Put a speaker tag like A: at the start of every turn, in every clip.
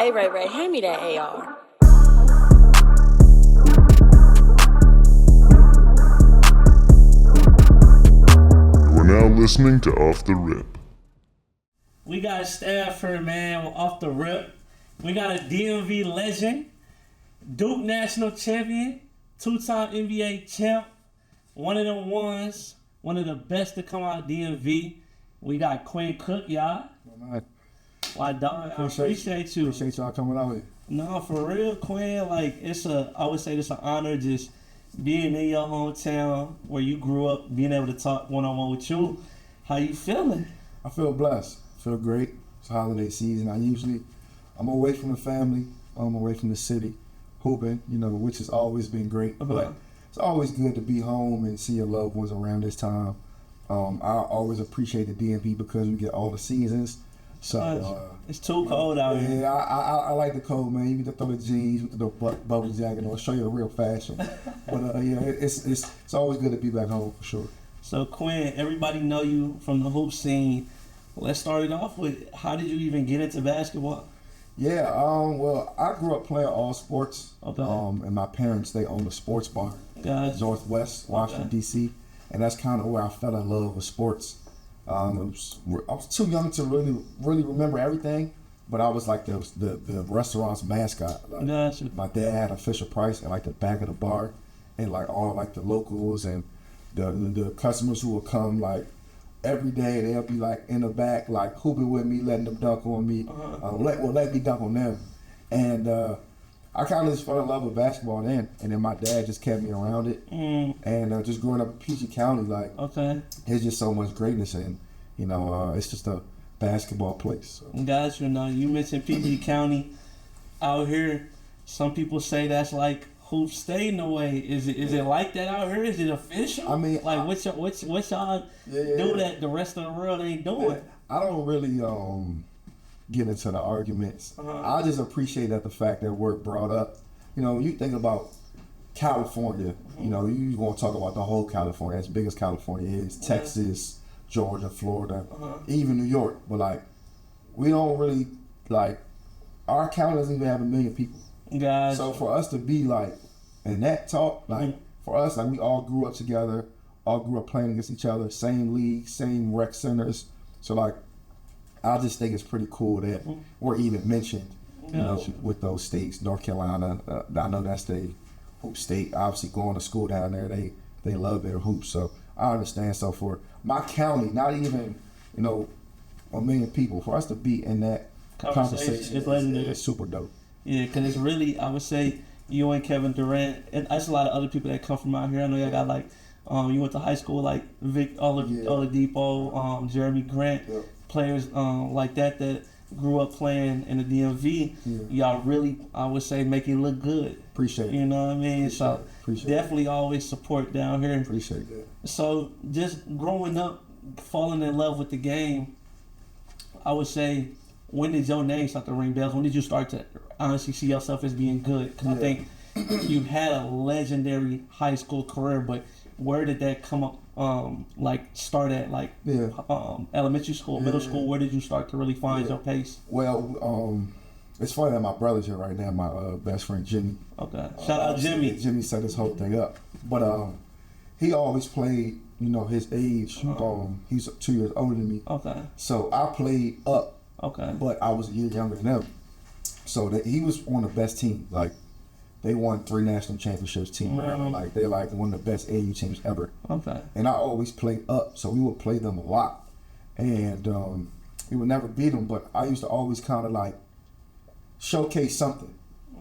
A: Hey, Ray, hand me that AR.
B: You are now listening to Off the Rip.
C: We got Stafford, man, off the rip. We got a DMV legend, Duke national champion, two-time NBA champ, one of them ones, one of the best to come out of DMV. We got Quinn Cook, y'all. Why, dog? I appreciate you.
D: Appreciate y'all coming out here.
C: No, for real, Quinn. Like, I would say it's an honor just being in your hometown where you grew up, being able to talk one-on-one with you. How you feeling?
D: I feel blessed. I feel great. It's holiday season. I'm away from the family. I'm away from the city, hooping, which has always been great. But it's always good to be home and see your loved ones around this time. I always appreciate the DMV because we get all the seasons. So
C: it's too cold out here.
D: Yeah, I like the cold, man. You can throw the jeans with the bubble jacket on, show you the real fashion. But it's always good to be back home for sure.
C: So Quinn, everybody know you from the hoop scene. Let's start it off with, how did you even get into basketball?
D: Yeah, well, I grew up playing all sports.
C: Okay.
D: And my parents, they owned a sports bar,
C: Gotcha.
D: Northwest Washington, D.C., and that's kind of where I fell in love with sports. I was too young to really remember everything, but I was like the restaurant's mascot. Like,
C: Gotcha.
D: my dad had a Fisher Price at like the back of the bar, and like all like the locals and the customers who would come like every day, they'll be like in the back, like hooping with me, letting them dunk on me, let me dunk on them, and I kind of just fell in love with basketball then, and then my dad just kept me around it, and just growing up in PG County, like there's just so much greatness, and it's just a basketball place. So.
C: Guys, you mentioned PG County out here. Some people say that's like hoop state in a way. Is it like that out here? Is it official? I mean, like what y'all do that the rest of the world ain't doing?
D: I don't really get into the arguments. I just appreciate that the fact that we're brought up. You think about California. You want to talk about the whole California, as big as California is, Texas, Georgia, Florida, even New York. But like, we don't really like, our county doesn't even have 1 million people.
C: Guys.
D: So for us to be like in that talk, like for us, like we all grew up together, all grew up playing against each other, same league, same rec centers. So like, I just think it's pretty cool that we're even mentioned, with those states. North Carolina, I know that's the hoop state. Obviously, going to school down there, they love their hoops. So I understand. So for my county, not even 1 million people, for us to be in that conversation is super dope.
C: Yeah, because it's really, I would say, you and Kevin Durant, and there's a lot of other people that come from out here. I know y'all got like, you went to high school like Vic Oladipo, Jeremy Grant, players like that grew up playing in the DMV. Y'all really, I would say, make it look good.
D: Appreciate it.
C: You know what I mean? So definitely always support down here.
D: Appreciate that.
C: So just growing up, falling in love with the game, I would say, when did your name start to ring bells? When did you start to honestly see yourself as being good? Because I think you had a legendary high school career, but where did that come up? Start at elementary school, middle school. Where did you start to really find your pace?
D: Well, it's funny that my brother's here right now. My best friend Jimmy.
C: Okay, shout out Jimmy.
D: Jimmy set this whole thing up, but he always played. His age. He's 2 years older than me. Okay. So I played up.
C: Okay.
D: But I was a year younger than him. So he was on the best team. Like, they won 3 national championships team. Like, they're like one of the best AU teams ever. Okay. And I always played up, so we would play them a lot. And we would never beat them, but I used to always kind of like showcase something.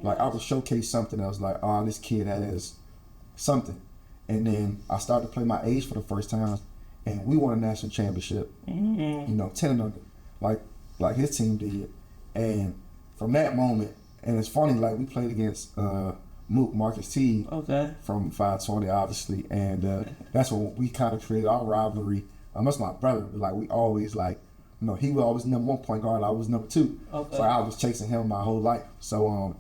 D: Like, I would showcase something that was like, oh, this kid has something. And then I started to play my age for the first time, and we won a national championship. 10 and under. Like his team did. And from that moment, and it's funny, like we played against Mook Marcus T from 520, obviously, and that's when we kind of created our rivalry. That's my brother, but like we always he was always number 1 point guard, I was number 2. So I was chasing him my whole life. So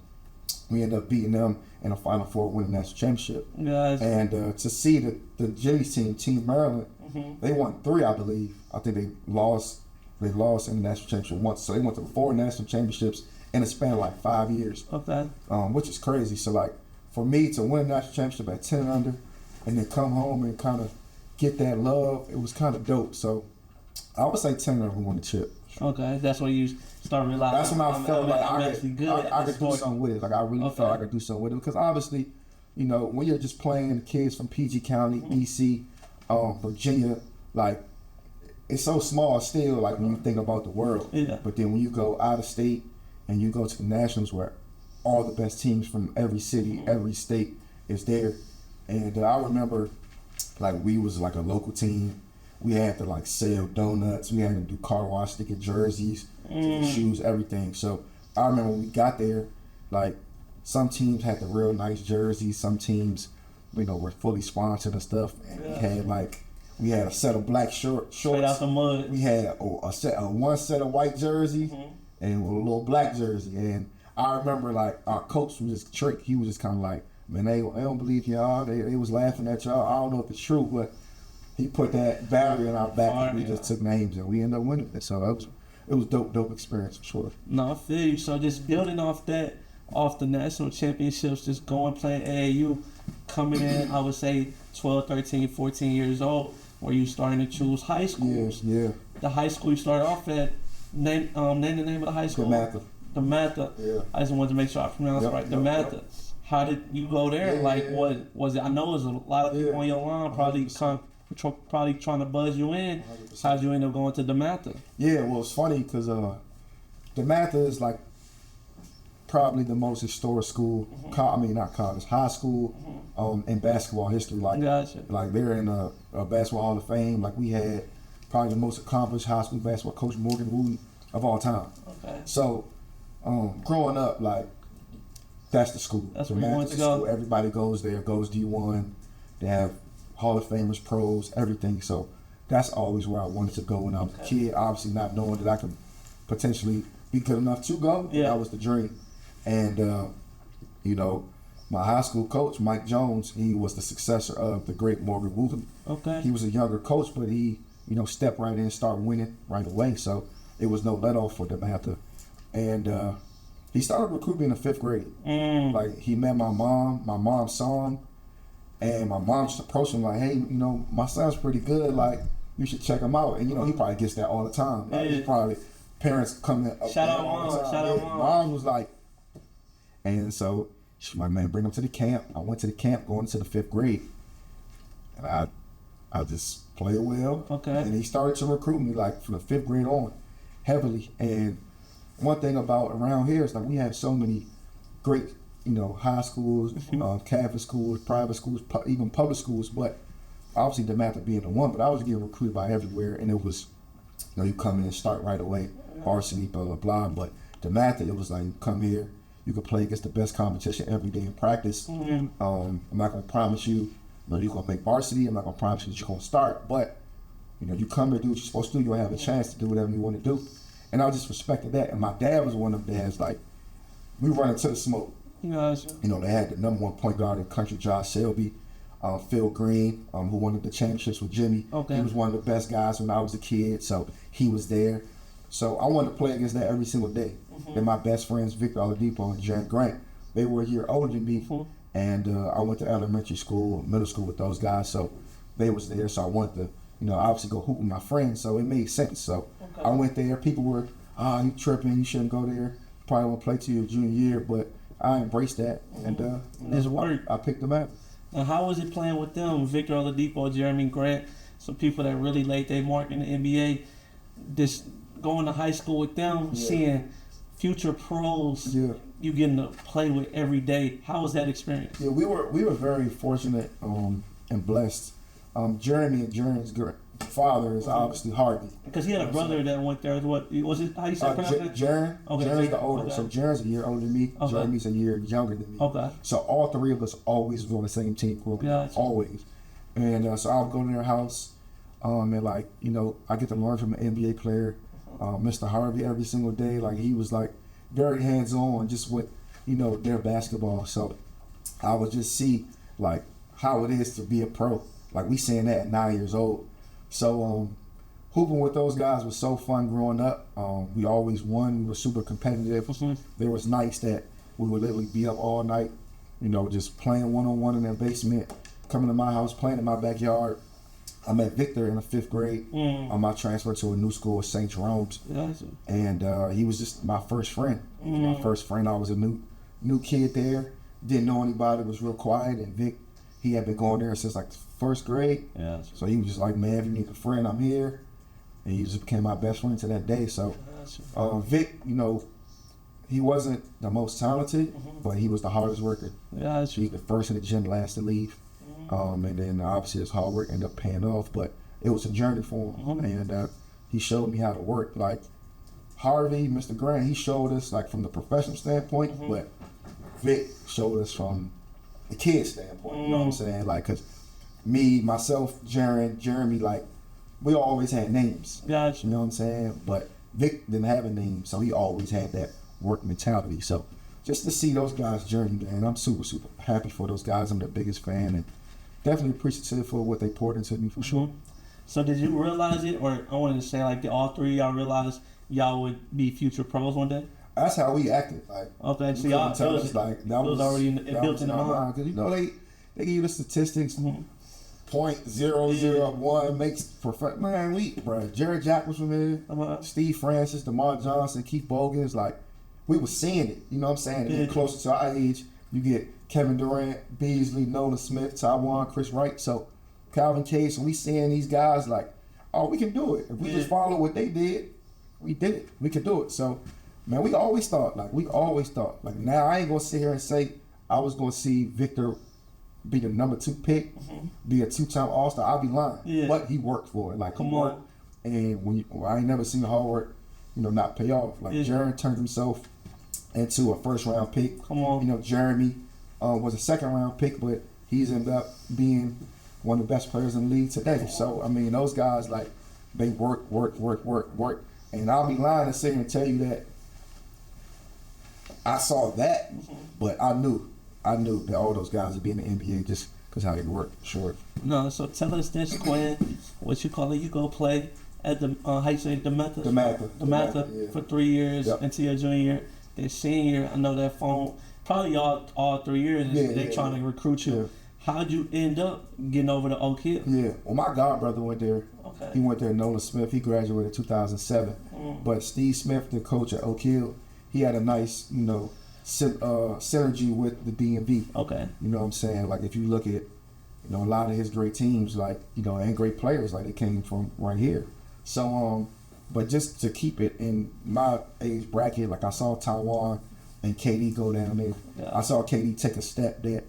D: we ended up beating them in the Final Four, winning the national championship. And to see the Jimmy's team Maryland, they won 3, I believe. I think they lost in the national championship once. So they went to 4 national championships in a span of like 5 years.
C: Okay.
D: Which is crazy. So like for me to win a national championship at 10 and under, and then come home and kind of get that love, it was kind of dope. So I would say 10 and under won the chip.
C: Okay, that's when you start realizing.
D: That's when I felt like I could do
C: sport.
D: something with it. Like I really felt I could do something with it because obviously, you know, when you're just playing the kids from PG County, BC, Virginia, like it's so small still. Like when you think about the world, but then when you go out of state and you go to the nationals where all the best teams from every city, every state is there, and I remember like we was like a local team. We had to like sell donuts. We had to do car wash to get jerseys, shoes, everything. So I remember when we got there, like some teams had the real nice jerseys. Some teams, you know, were fully sponsored and stuff. And we had a set of black shorts.
C: Straight out the mud.
D: We had one set of white jerseys and a little black jersey. And I remember like our coach was just trick. He was just kind of like, man, they don't believe y'all. They was laughing at y'all. I don't know if it's true, but he put that battery in our back and we just took names and we ended up winning it. So it was dope experience for sure.
C: No, I feel you. So just building off that, off the national championships, just going playing AAU, coming in, I would say 12, 13, 14 years old, where you starting to choose high schools.
D: Yeah.
C: The high school you started off at, name the name of the high school? DeMatha.
D: Yeah.
C: I just wanted to make sure I pronounced it right. DeMatha.
D: Yep.
C: How did you go there? What was it? I know there's a lot of people on your line probably trying to buzz you in. 100%. How'd you end up going to DeMatha?
D: Yeah, well, it's funny because DeMatha is like probably the most historic school, not college, high school in basketball history. Like, like they're in a basketball Hall of Fame. Like we had probably the most accomplished high school basketball coach, Morgan Wooten, of all time. Okay. So growing up, like that's the school.
C: That's where you want to go.
D: Everybody goes there, goes D1. They have Hall of Famers, pros, everything. So that's always where I wanted to go when I was a kid. Obviously not knowing that I could potentially be good enough to go. Yeah. That was the dream. And, you know, my high school coach, Mike Jones, he was the successor of the great Morgan Wooten. Okay. He was a younger coach, but he, you know, stepped right in and started winning right away. So it was no let off for DeMatha. And he started recruiting in the 5th grade. Like he met my mom saw him. And my mom just approached him like, hey, you know, my son's pretty good. Like, you should check him out. And, you know, he probably gets that all the time. Like, he probably, parents come in.
C: Shout out mom.
D: Mom was like, and so she's like, man, bring him to the camp. I went to the camp going into the 5th grade. And I just played well. Okay. And he started to recruit me, like, from the 5th grade on, heavily. And one thing about around here is, like, we have so many great, you know, high schools, Catholic schools, private schools, even public schools, but obviously DeMatha being the one, but I was getting recruited by everywhere, and it was, you know, you come in and start right away, varsity, blah, blah, blah, but DeMatha, it was like, you come here, you can play against the best competition every day in practice. I'm not going to promise you, you're going to make varsity, I'm not going to promise you that you're going to start, but, you know, you come here, do what you're supposed to do, you'll have a chance to do whatever you want to do, and I just respected that, and my dad was one of them dads, like, we run into the smoke. You know, they had the #1 point guard in the country, Josh Selby, Phil Green, who won the championships with Jimmy. Okay. He was one of the best guys when I was a kid, so he was there. So I wanted to play against that every single day. And my best friends, Victor Oladipo and Jared Grant, they were a year older than me. And I went to elementary school, middle school with those guys, so they was there. So I wanted to, you know, obviously go hoop with my friends, so it made sense. So I went there. People were, you tripping, you shouldn't go there. Probably won't play till your junior year, but I embraced that, and
C: it's work.
D: I picked them up.
C: And how was it playing with them, Victor Oladipo, Jeremy Grant, some people that really laid their mark in the NBA? Just going to high school with them, seeing future pros, you getting to play with every day. How was that experience? Yeah, we were very fortunate and blessed. Jeremy and Jeremy's father is obviously Harvey. Because he had a brother that went there. What was it? How you say pronounce it?
D: Jaren. Okay, Jaren's the older. Okay. So Jaren's a year older than me. Okay. Jeremy's a year younger than me. Okay. So all three of us always was on the same team. Gotcha. Always. And so I would go to their house, and like, you know, I get to learn from an NBA player, Mr. Harvey, every single day. Like, he was like very hands-on just with, you know, their basketball. So I would just see like how it is to be a pro. Like, we saying that at 9 years old. So hooping with those guys was so fun growing up. We always won. We were super competitive. There was nights that we would literally be up all night, you know, just playing one-on-one in their basement, coming to my house, playing in my backyard. I met Victor in the 5th grade. I transferred to a new school at St. Jerome's. And he was just my first friend. My first friend. I was a new kid there. Didn't know anybody. Was real quiet. And Vic, he had been going there since like 1st grade. So he was just like, man, if you need a friend, I'm here. And he just became my best friend to that day. So Vic, you know, he wasn't the most talented, but he was the hardest worker. He's the first in the gym, last to leave. And then obviously his hard work ended up paying off, but it was a journey for him. And he showed me how to work. Like Harvey, Mr. Grant, he showed us like from the professional standpoint, but Vic showed us from the kid standpoint. You know what I'm saying? Like, cause me, myself, Jaron, Jeremy, like we always had names. You know what I'm saying? But Vic didn't have a name, so he always had that work mentality. So just to see those guys' journey, man, I'm super, super happy for those guys. I'm their biggest fan and definitely appreciative for what they poured into me for sure.
C: So did you realize it, or I wanted to say like all three of y'all realized y'all would be future pros one day?
D: That's how we acted. Like,
C: okay, so y'all
D: tell us like that was
C: already built in the mind.
D: Because you know they give you the statistics. 0.001 makes perfect. Man, Jared Jack was from here. Steve Francis, DeMar Johnson, Keith Bogans. Like we were seeing it. You know what I'm saying? To get closer to our age, you get Kevin Durant, Beasley, Nolan Smith, Taiwan, Chris Wright. So Calvin Case, we seeing these guys like, oh, we can do it. If we just follow what they did, we did it. We could do it. So, man, we always thought, like now I ain't gonna sit here and say I was gonna see Victor be the number 2 pick, be a 2-time All-Star. I'll be lying. But he worked for it. Like,
C: come on.
D: And I ain't never seen hard work, you know, not pay off. Like Jaron turned himself into a 1st-round pick. Come on. You know, Jeremy was a 2nd-round pick, but he's ended up being one of the best players in the league today. So, I mean, those guys, like, they work. And I'll be lying to sit here and tell you that I saw that, but I knew that all those guys would be in the NBA just because how they work, sure.
C: No, so tell us this, Quinn, what you call it, you go play at the, how you say, DeMatha? DeMatha for 3 years until your junior year. Then senior year, I know that phone, probably all 3 years, they trying to recruit you. How'd you end up getting over to Oak Hill?
D: Well, my godbrother went there. He went there, Nolan Smith. He graduated in 2007. But Steve Smith, the coach at Oak Hill, he had a nice, you know, synergy with the DMV. You know what I'm saying? Like, if you look at, you know, a lot of his great teams, like, you know, and great players, like, they came from right here. So, but just to keep it in my age bracket, like, I saw Taiwan and KD go down there. I saw KD take a step that,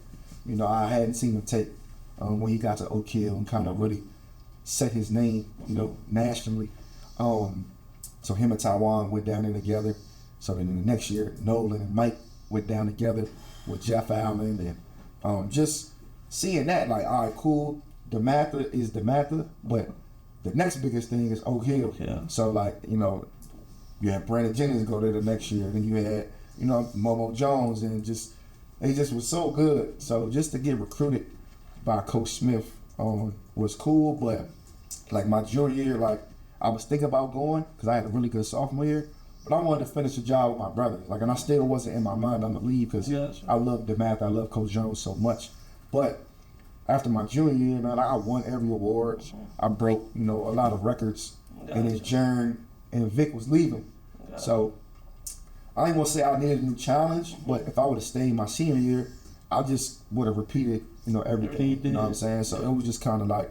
D: you know, I hadn't seen him take when he got to Oak Hill and kind of really set his name, you know, nationally. So him and Taiwan went down there together. So then in the next year, Nolan and Mike went down together with Jeff Allen. And just seeing that, like, all right, cool. DeMatha is DeMatha, but the next biggest thing is Oak Hill. So, like, you know, you had Brandon Jennings go there the next year. Then you had, you know, Momo Jones, and just they just was so good. So just to get recruited by Coach Smith was cool. But like my junior year, like I was thinking about going because I had a really good sophomore year, but I wanted to finish the job with my brother. Like, and I still wasn't in my mind I'm gonna leave because I love DeMatha, I love Coach Jones so much. But after my junior year, man, I won every award. I broke, you know, a lot of records. And then Jaron and Vic was leaving. So I ain't gonna say I needed a new challenge, but if I would have stayed my senior year, I just would have repeated, you know, everything. You know what I'm saying? So it was just kind of like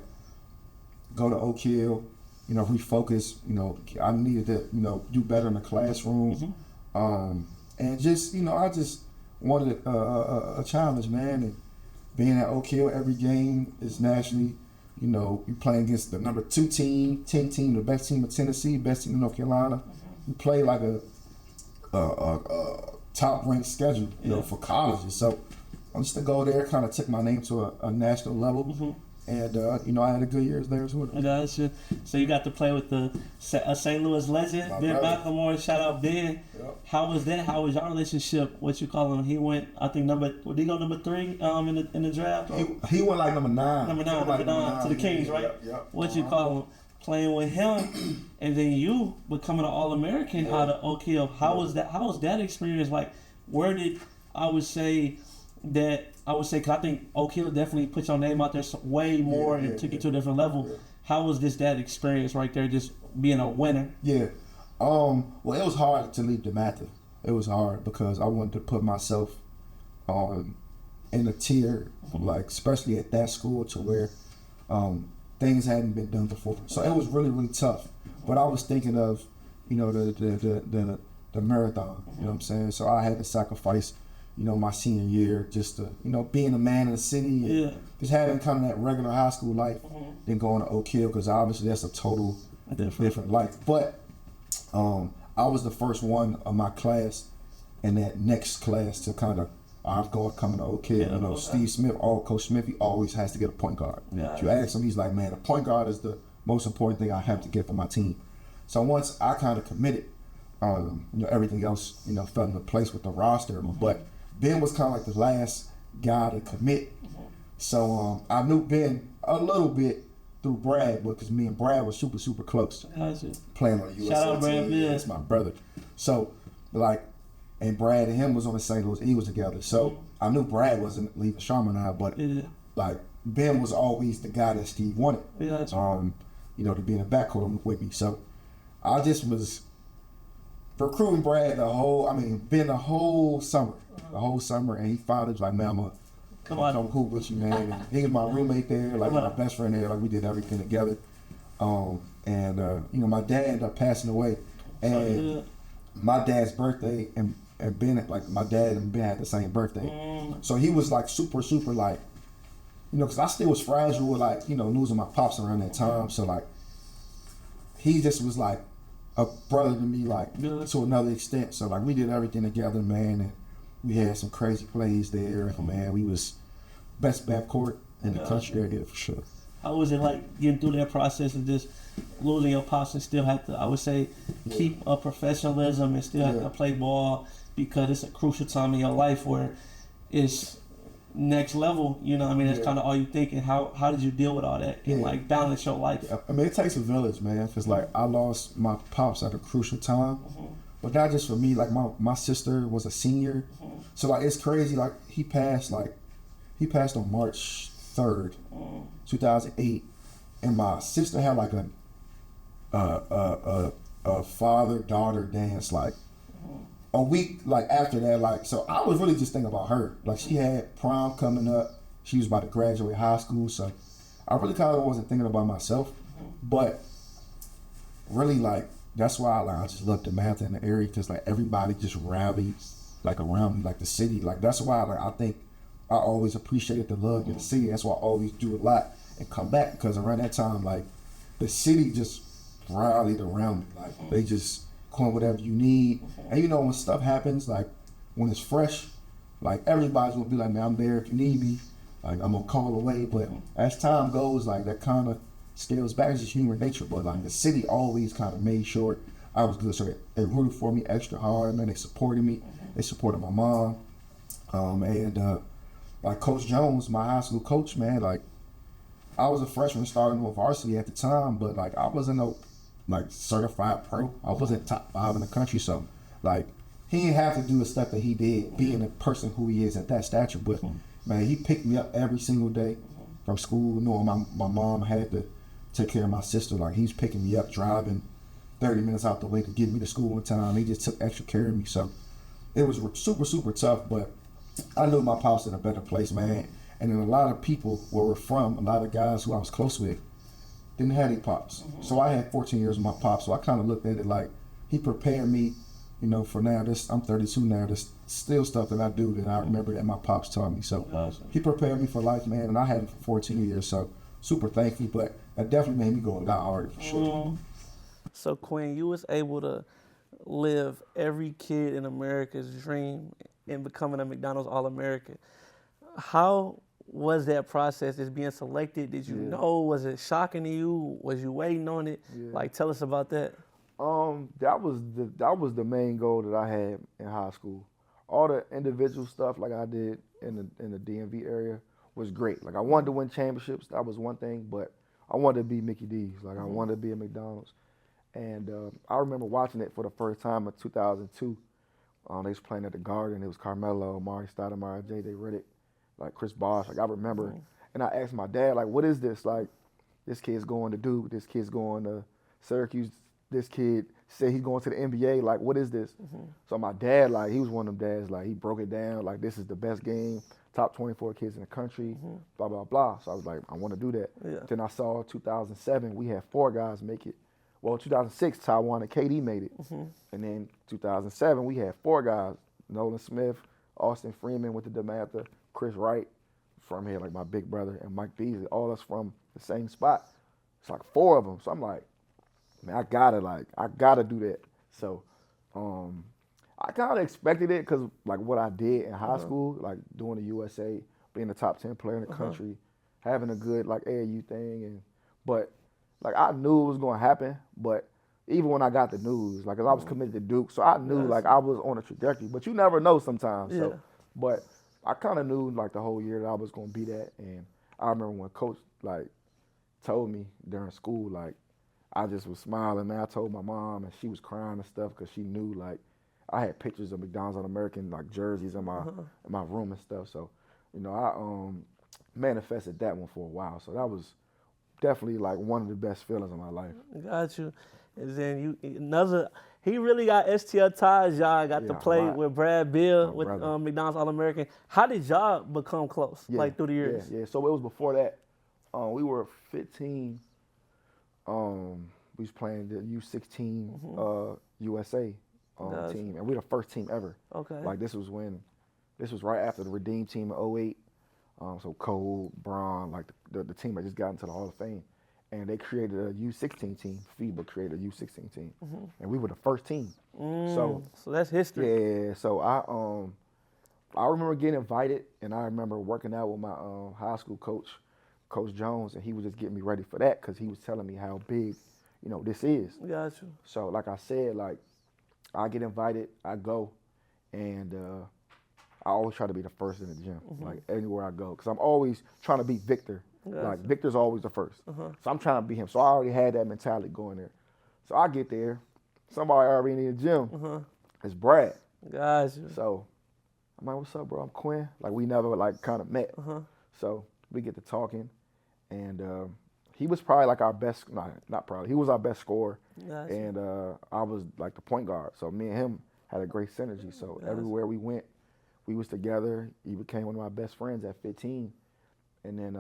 D: go to Oak Hill, you know, refocus. You know, I needed to, you know, do better in the classroom, and just, you know, I just wanted a challenge, man. And being at Oak Hill, every game is nationally. You know, you playing against the number 2 team, 10 team, the best team of Tennessee, best team of North Carolina. You play like a top ranked schedule, you know, for colleges. So I'm just to go there, kind of took my name to a national level, and you know, I had a good years there as well.
C: Gotcha. So you got to play with the St. Louis legend, Ben McLemore. Shout out Ben. How was that? How was your relationship? What you call him? He went, I think did he go number 3 in the draft?
D: He went like number 9.
C: Number 9 to the Kings, right? What you call him? playing with him, and then you becoming an All-American out of Oak Hill. How was that? How was that experience? Like, where did I would say, because I think Oak Hill definitely put your name out there way more and took you to a different level. Yeah. How was that experience right there, just being a winner?
D: Yeah. Well, it was hard to leave DeMatha. It was hard because I wanted to put myself in a tier, like especially at that school, to where things hadn't been done before. So it was really, really tough. But I was thinking of, you know, the marathon. You know what I'm saying? So I had to sacrifice, you know, my senior year just to, you know, being a man in the city, and just having kind of that regular high school life, then going to Oak Hill, because obviously that's a total different life. But I was the first one of my class in that next class to kind of, I'm going coming to Oak Hill. You know, Steve Smith, Coach Smith, he always has to get a point guard. Yeah. If you ask him, he's like, man, a point guard is the most important thing I have to get for my team. So once I kind of committed, you know, everything else, you know, fell into place with the roster. But Ben was kind of like the last guy to commit. So I knew Ben a little bit through Brad, because me and Brad were super, super close. Playing on the USA
C: Shout out Brad,
D: team. That's my brother. So, like, and Brad and him was on the St. Louis Eagles together. So I knew Brad wasn't leaving Chaminade, but like Ben was always the guy that Steve wanted. You know, to be in the backcourt with me. So I just was recruiting Brad the whole summer. The whole summer, and he finally was like, man, I'm gonna come hoop with you, man. And he was my roommate there, like my best friend there, like we did everything together. You know, my dad ended up passing away, and my dad's birthday and Ben, like my dad and Ben had the same birthday. So he was like super, super like, you know, because I still was fragile with, like, you know, losing my pops around that time. So like, he just was like a brother to me, like to another extent. So like we did everything together, man, and we had some crazy plays there. Man, we was best backcourt in the country area for sure.
C: How was it like getting through that process of just losing your pops and still have to, I would say, keep a professionalism and still have to play ball, because it's a crucial time in your life where it's next level, you know what I mean? That's kind of all you thinking. How did you deal with all that and like balance your life?
D: I mean, it takes a village, man, because like I lost my pops at a crucial time, but not just for me. Like my sister was a senior, so like it's crazy. Like he passed on March 3rd, 2008, and my sister had like a father-daughter dance like a week like after that. Like, so I was really just thinking about her. Like, she had prom coming up, she was about to graduate high school, so I really kind of wasn't thinking about myself. But really, like, that's why I just love DeMatha in the area, because like everybody just rallied like around me, like the city. Like, that's why like I think I always appreciated the love in the city. That's why I always do a lot and come back, because around that time, like, the city just rallied around me. Like, they just call whatever you need. And you know, when stuff happens, like when it's fresh, like everybody's gonna be like, man, I'm there if you need me. Like, I'm gonna call away. But as time goes, like that kind of scales back. It's just human nature. But like the city always kind of made sure I was good. So they rooted for me extra hard, man. They supported me. They supported my mom. Like Coach Jones, my high school coach, man, like I was a freshman starting with varsity at the time, but like I wasn't no like certified pro. I wasn't top 5 in the country, so like he didn't have to do the stuff that he did, being the person who he is at that stature. But man, he picked me up every single day from school, knowing my mom had to take care of my sister. Like, he's picking me up, driving 30 minutes out the way to get me to school in time. He just took extra care of me. So it was super, super tough, but I knew my pops in a better place, man. And then a lot of people where we're from, a lot of guys who I was close with, didn't have any pops. So I had 14 years with my pops, so I kind of looked at it like he prepared me, you know, for now. I'm 32 now. There's still stuff that I do that I remember that my pops taught me. So he prepared me for life, man, and I had him for 14 years, so super thankful. But that definitely made me go a lot harder for sure.
C: So Quinn, you was able to live every kid in America's dream in becoming a McDonald's All-American. How was that process, is being selected? Did you know? Was it shocking to you? Was you waiting on it? Like, tell us about that.
E: That was the main goal that I had in high school. All the individual stuff like I did in the DMV area was great. Like, I wanted to win championships, that was one thing, but I wanted to be Mickey D's. Like I wanted to be at McDonald's. And I remember watching it for the first time in 2002. They was playing at the Garden. It was Carmelo, Mari Stoudemire, J.J. Redick, like Chris Bosh. Like I remember, and I asked my dad, like, what is this? Like, this kid's going to Duke. This kid's going to Syracuse. This kid said he's going to the NBA. Like, what is this? So my dad, like, he was one of them dads. Like, he broke it down. Like, this is the best game. Top 24 kids in the country. Blah blah blah. So I was like, I want to do that.
C: Yeah.
E: Then I saw 2007. We had 4 guys make it. Well, 2006, Taiwan and KD made it. And then 2007, we had 4 guys. Nolan Smith, Austin Freeman with the DeMatha, Chris Wright from here, like my big brother, and Mike Beasley, all us from the same spot. It's like 4 of them. So I'm like, man, I gotta do that. So I kind of expected it because like what I did in high school, like doing the USA, being the top 10 player in the country, having a good like AAU thing, but like I knew it was gonna happen, but even when I got the news, like 'cause I was committed to Duke, so I knew like I was on a trajectory. But you never know sometimes. So, but I kind of knew like the whole year that I was gonna be that. And I remember when Coach like told me during school, like I just was smiling. Man, I told my mom, and she was crying and stuff because she knew like I had pictures of McDonald's All-American like jerseys in my room and stuff. So, you know, I manifested that one for a while. So that was definitely like one of the best feelings of my life.
C: Got you. And then he really got STL ties. Y'all got to play with Brad Beal with McDonald's All-American. How did y'all become close, like through the years?
E: Yeah. So it was before that. We were 15. We was playing the U16 USA team, and we were the first team ever. Okay. Like this was right after the Redeem team in 08. So Cole, Braun, like the team that just got into the Hall of Fame. And they created a U16 team. FIBA created a U16 team. And we were the first team. So
C: that's history.
E: Yeah, so I remember getting invited, and I remember working out with my high school coach, Coach Jones, and he was just getting me ready for that because he was telling me how big, you know, this is.
C: Got you.
E: So like I said, like I get invited, I go, and I always try to be the first in the gym, like anywhere I go, because I'm always trying to beat Victor. Like Victor's always the first, so I'm trying to beat him. So I already had that mentality going there. So I get there, somebody already in the gym. It's Brad.
C: Gotcha.
E: So I'm like, "What's up, bro? I'm Quinn." Like we never like kind of met. So we get to talking, and he was probably like our best. Not probably. He was our best scorer, and I was like the point guard. So me and him had a great synergy. So everywhere we went, we was together. He became one of my best friends at 15, and then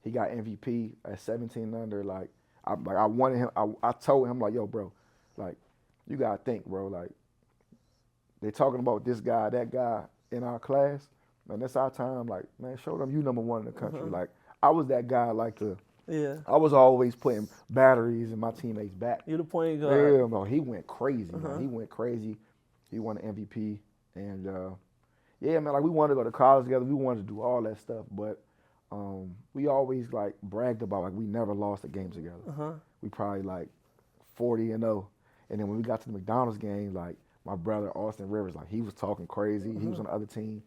E: he got MVP at 17 under. Like I wanted him. I told him like, yo, bro, like you gotta think, bro. Like they talking about this guy, that guy in our class. Man, that's our time. Like, man, show them you number 1 in the country. Like I was that guy. Like I was always putting batteries in my teammates' back.
C: You the point guard.
E: Yeah, bro. He went crazy. Man. He went crazy. He won the MVP, and yeah, man. Like we wanted to go to college together. We wanted to do all that stuff, but we always like bragged about like we never lost a game together. We probably like 40-0, and then when we got to the McDonald's game, like my brother Austin Rivers, like he was talking crazy. He was on the other team.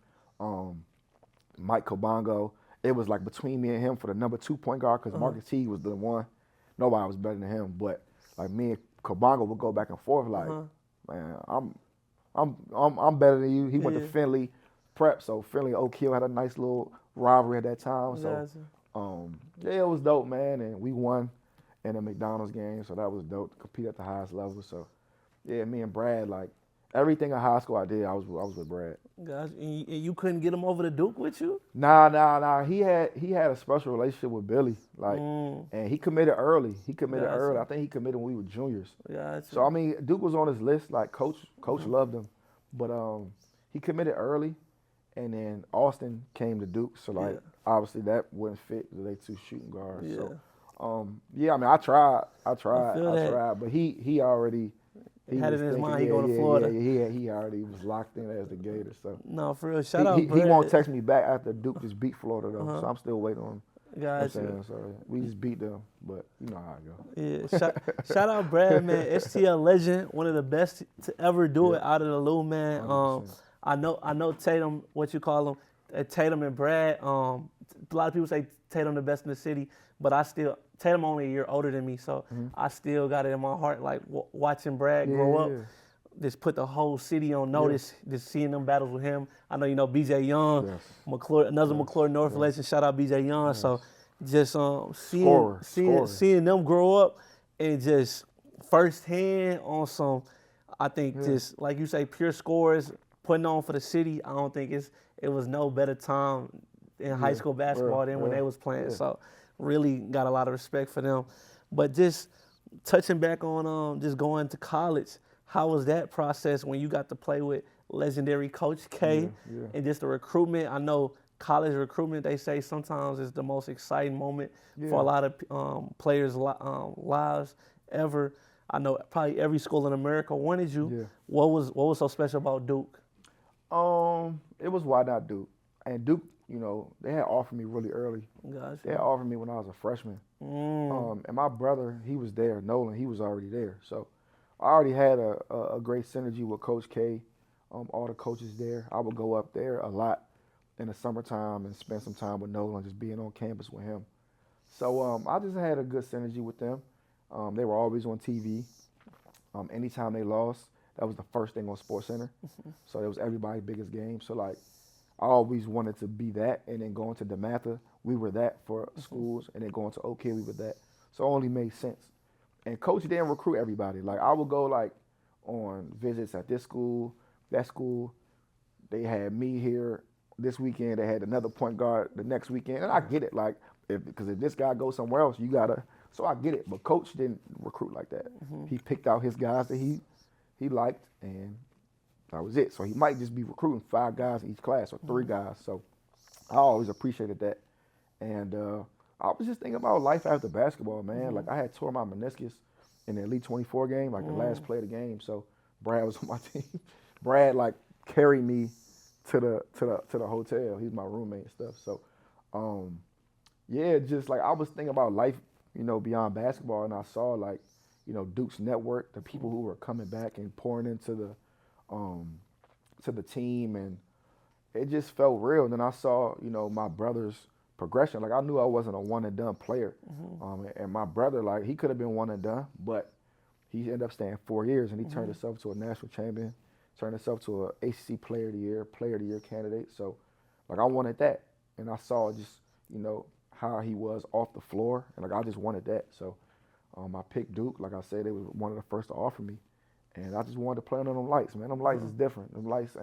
E: Mike Kabongo. It was like between me and him for the number 2 point guard because Marcus T was the one. Nobody was better than him, but like me and Kabongo would go back and forth. Like, man, I'm better than you. He went to Finley Prep, so Finley Oak Hill had a nice little rivalry at that time. So, yeah, it was dope, man, and we won in the McDonald's game, so that was dope to compete at the highest level. So, yeah, me and Brad, like everything in high school I did, I was with Brad.
C: Gotcha. And you couldn't get him over to Duke with you?
E: Nah. He had a special relationship with Billy, like, and he committed early. Early. I think he committed when we were juniors.
C: Gotcha.
E: So I mean, Duke was on his list. Like Coach loved him, but he committed early, and then Austin came to Duke. So like, obviously that wouldn't fit. They 2 shooting guards.
C: Yeah.
E: So yeah, I mean, I tried, but he already. He
C: had it in his mind he going to Florida.
E: He already was locked in as the Gator. So
C: no, for real. Shout out
E: he
C: Brad.
E: won't text me back after Duke just beat Florida though. So I'm still waiting on him.
C: Gotcha.
E: So we just beat them, but you know how I go.
C: Yeah. Shout out Brad, man. STL legend, one of the best to ever do it out of the Lou, man. I know Tatum, what you call him, Tatum and Brad. A lot of people say Tatum the best in the city, but I still Tatum only a year older than me, so I still got it in my heart, like watching Brad grow up. Just put the whole city on notice, just seeing them battles with him. I know you know B.J. Young, McClure, another McClure North legend. Shout out B.J. Young. So just seeing them grow up and just firsthand on some, I think just like you say, pure scores, putting on for the city. I don't think it was no better time in high school basketball than when they was playing. So really got a lot of respect for them. But just touching back on just going to college, how was that process when you got to play with legendary Coach K and just the recruitment? I know college recruitment, they say sometimes is the most exciting moment for a lot of players' lives ever. I know probably every school in America wanted you.
E: Yeah.
C: What was so special about Duke?
E: It was why not Duke? And Duke, you know, they had offered me really early.
C: Gotcha.
E: They had offered me when I was a freshman. And my brother, he was there. Nolan, he was already there. So I already had a great synergy with Coach K, all the coaches there. I would go up there a lot in the summertime and spend some time with Nolan, just being on campus with him. So I just had a good synergy with them. They were always on TV. Anytime they lost, that was the first thing on SportsCenter. So it was everybody's biggest game. So like, I always wanted to be that, and then going to DeMatha, we were that for schools, and then going to OK, we were that. So it only made sense. And Coach didn't recruit everybody. Like I would go like on visits at this school, that school. They had me here this weekend. They had another point guard the next weekend, and I get it. Like because if this guy goes somewhere else, you gotta. So I get it. But Coach didn't recruit like that. He picked out his guys that he liked, and that was it. So he might just be recruiting 5 guys in each class or 3 guys. So I always appreciated that. And I was just thinking about life after basketball, man. Like I had tore my meniscus in the Elite 24 game, like the last play of the game. So Brad was on my team. Brad like carried me to the hotel. He's my roommate and stuff. So yeah, just like I was thinking about life, you know, beyond basketball, and I saw like, you know, Duke's network, the people who were coming back and pouring into the team, and it just felt real. And then I saw, you know, my brother's progression. Like I knew I wasn't a one and done player. And my brother, like he could have been one and done, but he ended up staying 4 years, and he turned himself to a national champion, turned himself to a ACC player of the year candidate. So like I wanted that, and I saw just, you know, how he was off the floor, and like I just wanted that. So I picked Duke. Like I said, they was one of the first to offer me, and I just wanted to play under them lights, man. Them lights is different. Them lights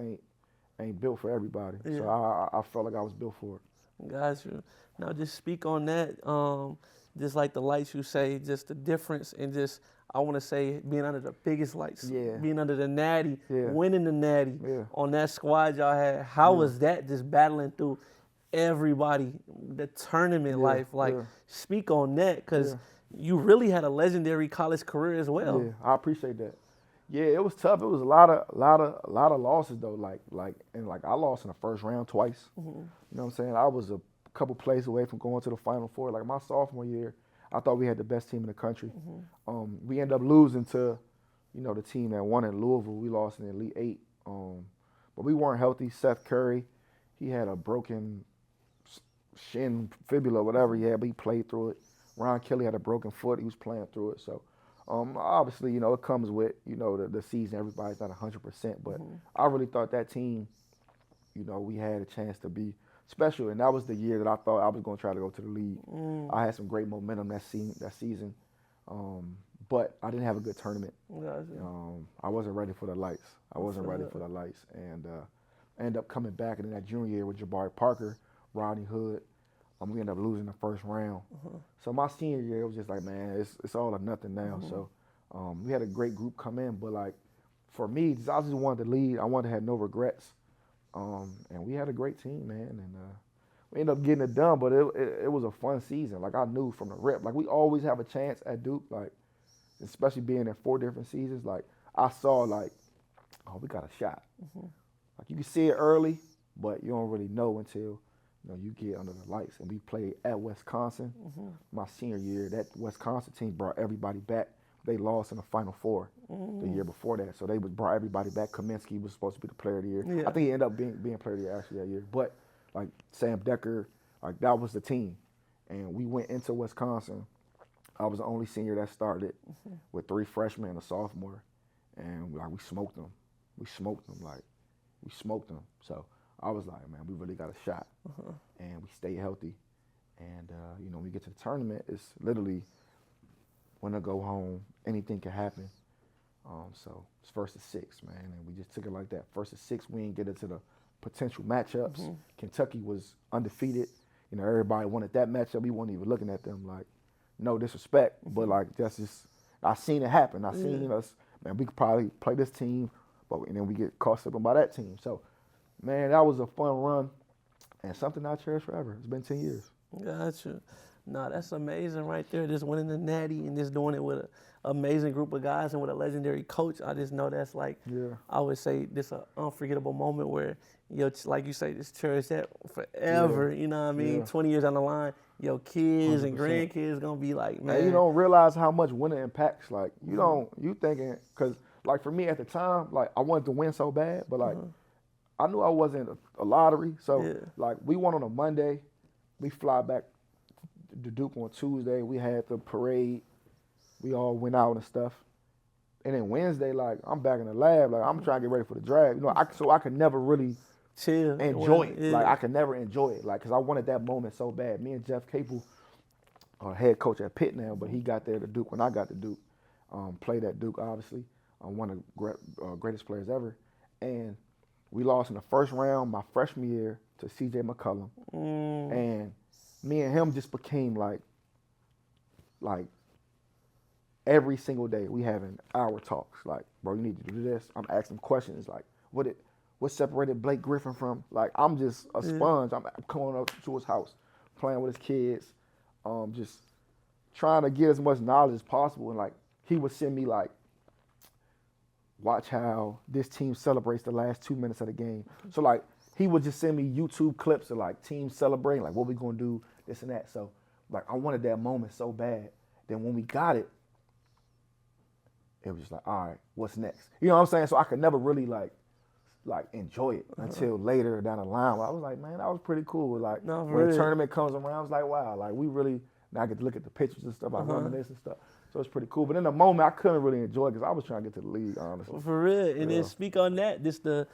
E: ain't built for everybody. Yeah. So I felt like I was built for it.
C: Got you. Now just speak on that. Just like the lights you say, just the difference in just, I want to say, being under the biggest lights, being under the Natty, winning the Natty on that squad y'all had. How was that, just battling through everybody, the tournament life? Like, speak on that, because you really had a legendary college career as well.
E: Yeah, I appreciate that. Yeah, it was tough. It was a lot of losses though. Like I lost in the first round twice. You know what I'm saying? I was a couple plays away from going to the Final Four. Like my sophomore year, I thought we had the best team in the country. We ended up losing to, you know, the team that won in Louisville. We lost in the Elite 8. But we weren't healthy. Seth Curry, he had a broken shin, fibula, whatever he had, but he played through it. Ron Kelly had a broken foot. He was playing through it. So obviously, you know, it comes with, you know, the season. Everybody's not 100%, but I really thought that team, you know, we had a chance to be special, and that was the year that I thought I was going to try to go to the league. I had some great momentum that season, but I didn't have a good tournament. I wasn't ready for the lights. And I ended up coming back, and then that junior year with Jabari Parker, Rodney Hood, we ended up losing the first round. So my senior year, it was just like, man, it's all or nothing now. So we had a great group come in, but like for me, I just wanted to lead. I wanted to have no regrets. And we had a great team, man, and we ended up getting it done, but it was a fun season. Like I knew from the rip, like we always have a chance at Duke, like especially being in 4 different seasons. Like I saw like, oh, we got a shot. Like you can see it early, but you don't really know until, you know, you get under the lights. And we played at Wisconsin. My senior year, that Wisconsin team brought everybody back. They lost in the Final Four the year before that, so they brought everybody back. Kaminsky was supposed to be the player of the year. I think he ended up being player of the year actually that year. But like Sam Decker, like that was the team, and we went into Wisconsin I was the only senior that started with 3 freshmen and a sophomore, and like we smoked them. We smoked them. So I was like, man, we really got a shot, and we stay healthy. And you know, when we get to the tournament, it's literally when I go home, anything can happen. So it's 1st to 6, man, and we just took it like that. 1st to 6, we didn't get into the potential matchups. Kentucky was undefeated. You know, everybody wanted that matchup. We weren't even looking at them like, no disrespect, but like that's just, I seen it happen. I seen us, man, we could probably play this team, and then we get caught up by that team. So, man, that was a fun run and something I cherish forever. It's been 10 years.
C: Gotcha. No, that's amazing right there. Just winning the Natty and just doing it with an amazing group of guys and with a legendary coach. I just know that's like, I would say this an unforgettable moment where, like you say, just cherish that forever. You know what I mean? 20 years down the line, your kids 100%. And grandkids gonna be like, man.
E: And you don't realize how much winning impacts. Like, you thinking, because like for me at the time, like I wanted to win so bad, but like I knew I wasn't a lottery. So like we won on a Monday, we fly back to Duke on Tuesday. We had the parade. We all went out and stuff. And then Wednesday, like, I'm back in the lab. Like, I'm trying to get ready for the draft. You know, so I could never really enjoy it. Like, I could never enjoy it. Like, because I wanted that moment so bad. Me and Jeff Capel, head coach at Pitt now, but he got there to Duke when I got to Duke. Played at Duke, obviously. One of the greatest players ever. And we lost in the first round my freshman year to C.J. McCollum. And me and him just became like every single day we having hour talks. Like, bro, you need to do this. I'm asking questions like, what separated Blake Griffin from? Like, I'm just a sponge. I'm coming up to his house, playing with his kids, just trying to get as much knowledge as possible. And like, he would send me like, watch how this team celebrates the last 2 minutes of the game. So like, he would just send me YouTube clips of like teams celebrating, like what we gonna do, this and that. So like, I wanted that moment so bad. Then when we got it, it was just like, all right, what's next? You know what I'm saying? So I could never really like enjoy it until later down the line. I was like, man, that was pretty cool. Like when the tournament comes around, I was like, wow, like we really now get to look at the pictures and stuff, I reminisce and stuff. So it's pretty cool. But in the moment, I couldn't really enjoy it because I was trying to get to the league, honestly.
C: For real. And then speak on that, just the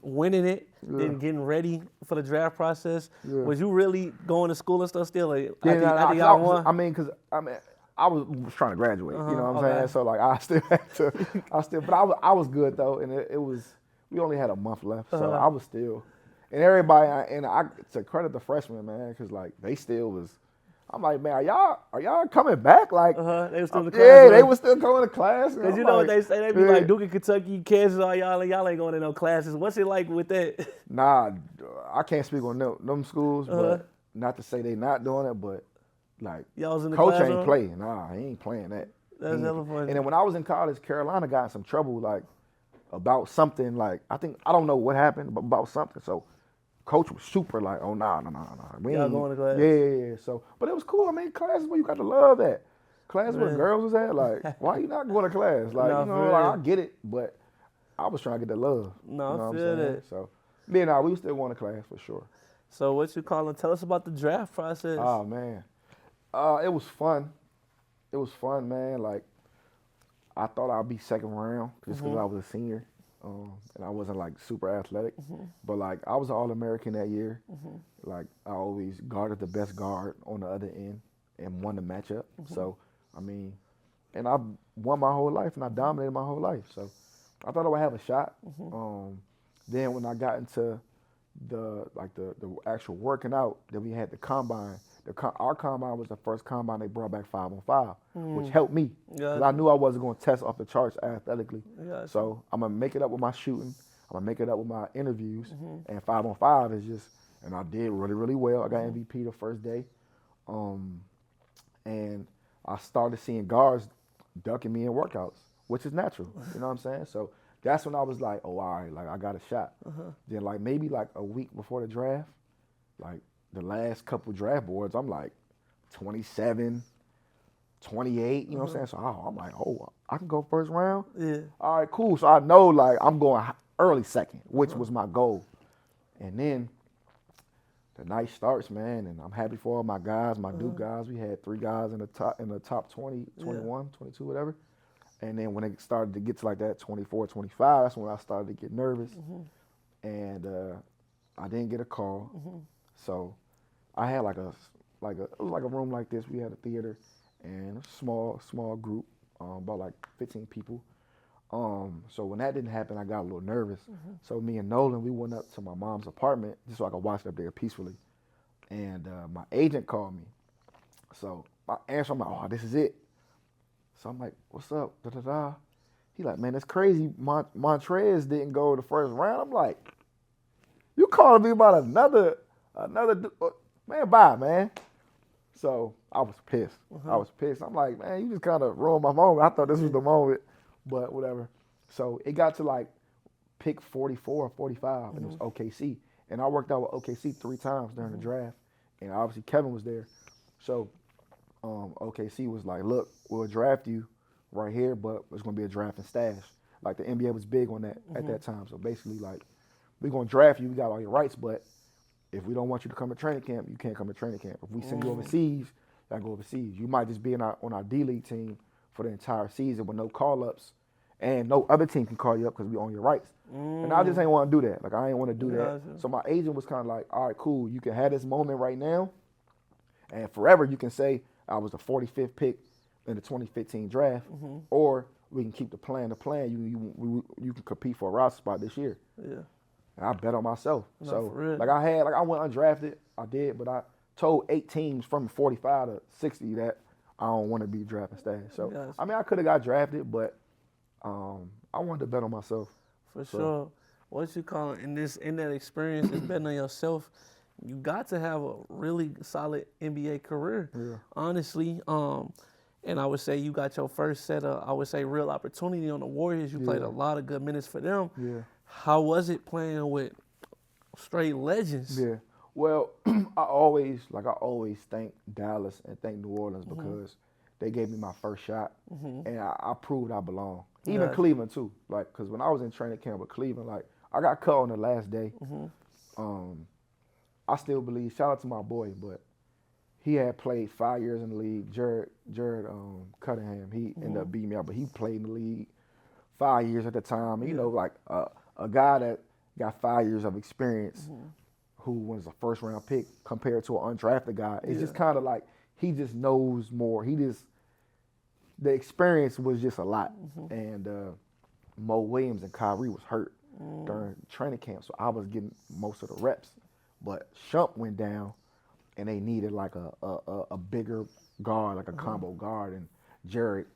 C: winning it, then getting ready for the draft process. Was you really going to school and stuff still? Like,
E: I was trying to graduate, you know what I'm saying? So like I still had to, but I was good though, and it was, we only had a month left, so I was still, and everybody, and I to credit the freshmen, man, because like they still was, I'm like, man, are y'all coming back? Like,
C: they were still in the class.
E: Yeah, they were still going to class.
C: Because you know what they say, they be like Duke and Kentucky, Kansas, all y'all ain't going to no classes. What's it like with that?
E: Nah, I can't speak on them schools, but not to say they not doing it, but like,
C: y'all was in the
E: coach
C: class,
E: ain't playing. Nah, he ain't playing that.
C: That's hella funny.
E: And then when I was in college, Carolina got in some trouble, like, about something, like, I don't know what happened, but about something. So, coach was super like, oh, nah.
C: Y'all going to class?
E: Yeah. So, but it was cool. I mean, classes where you got to love that. Classes where girls was at, like, why you not going to class? Like, you know, like, I get it, but I was trying to get the love.
C: No,
E: you know
C: I feel it.
E: So, we were still going to class for sure.
C: So, what you calling? Tell us about the draft process.
E: Oh, man. It was fun. It was fun, man. Like, I thought I'd be second round just because I was a senior. And I wasn't like super athletic, but like I was an All-American that year. Like I always guarded the best guard on the other end and won the matchup. So, I mean, and I won my whole life and I dominated my whole life. So I thought I would have a shot. Then when I got into the actual working out, then we had the combine. Our combine was the first combine they brought back 5-on-5, which helped me. Because I knew I wasn't going to test off the charts athletically. So I'm going to make it up with my shooting. I'm going to make it up with my interviews. And 5-on-5 is just, and I did really, really well. I got MVP the first day. And I started seeing guards ducking me in workouts, which is natural. You know what I'm saying? So that's when I was like, oh, all right, like I got a shot. Then like maybe like a week before the draft, like, the last couple draft boards, I'm like 27, 28, you know what I'm saying? So I'm like, oh, I can go first round?
C: Yeah.
E: All right, cool. So I know, like, I'm going early second, which was my goal. And then the night starts, man, and I'm happy for all my guys, my Duke guys. We had 3 guys in the top 20, 21, 22, whatever. And then when it started to get to like that 24, 25, that's when I started to get nervous. And I didn't get a call. So I had it was like a room like this. We had a theater and a small group, about like 15 people. So when that didn't happen, I got a little nervous. So me and Nolan, we went up to my mom's apartment just so I could watch it up there peacefully. And my agent called me. So I answer, I'm like, oh, this is it. So I'm like, what's up? Da da da. He like, man, that's crazy. Montrez didn't go the first round. I'm like, you calling me about another man? Bye, man. So I was pissed. I'm like, man, you just kind of ruined my moment. I thought this was the moment, but whatever. So it got to like pick 44 or 45, and it was OKC. And I worked out with OKC 3 times during the draft, and obviously Kevin was there. So OKC was like, look, we'll draft you right here, but it's going to be a draft and stash. Like the NBA was big on that at that time. So basically, like, we're going to draft you. We got all your rights, but if we don't want you to come to training camp, you can't come to training camp. If we send you overseas, I go overseas. You might just be on our D-League team for the entire season with no call-ups, and no other team can call you up because we own your rights. And I just ain't want to do that. Like, I ain't want to do that. So my agent was kind of like, all right, cool. You can have this moment right now, and forever you can say I was the 45th pick in the 2015 draft, or we can keep the plan. The plan, you can compete for a roster spot this year. Yeah. And I bet on myself.
C: No,
E: so,
C: for real.
E: like, I went undrafted. I did, but I told 8 teams from 45 to 60 that I don't want to be drafting stash. So, I mean, I could have got drafted, but I wanted to bet on myself.
C: For sure. What you call it, in that experience and betting on yourself, you got to have a really solid NBA career. Yeah. Honestly. And I would say you got your first set of, I would say, real opportunity on the Warriors. You played a lot of good minutes for them. Yeah. How was it playing with straight legends?
E: Yeah. Well, I always thank Dallas and thank New Orleans because they gave me my first shot, and I proved I belong. Even Cleveland too, like, because when I was in training camp with Cleveland, like, I got cut on the last day. I still believe. Shout out to my boy, but he had played 5 years in the league. Jared Cunningham, he ended up beating me out, but he played in the league 5 years at the time. You know, like a guy that got 5 years of experience, who was a first round pick compared to an undrafted guy. It's just kind of like he just knows more. The experience was just a lot. And Mo Williams and Kyrie was hurt during training camp, so I was getting most of the reps. But Shump went down, and they needed like a bigger guard, like a combo guard. And Jared,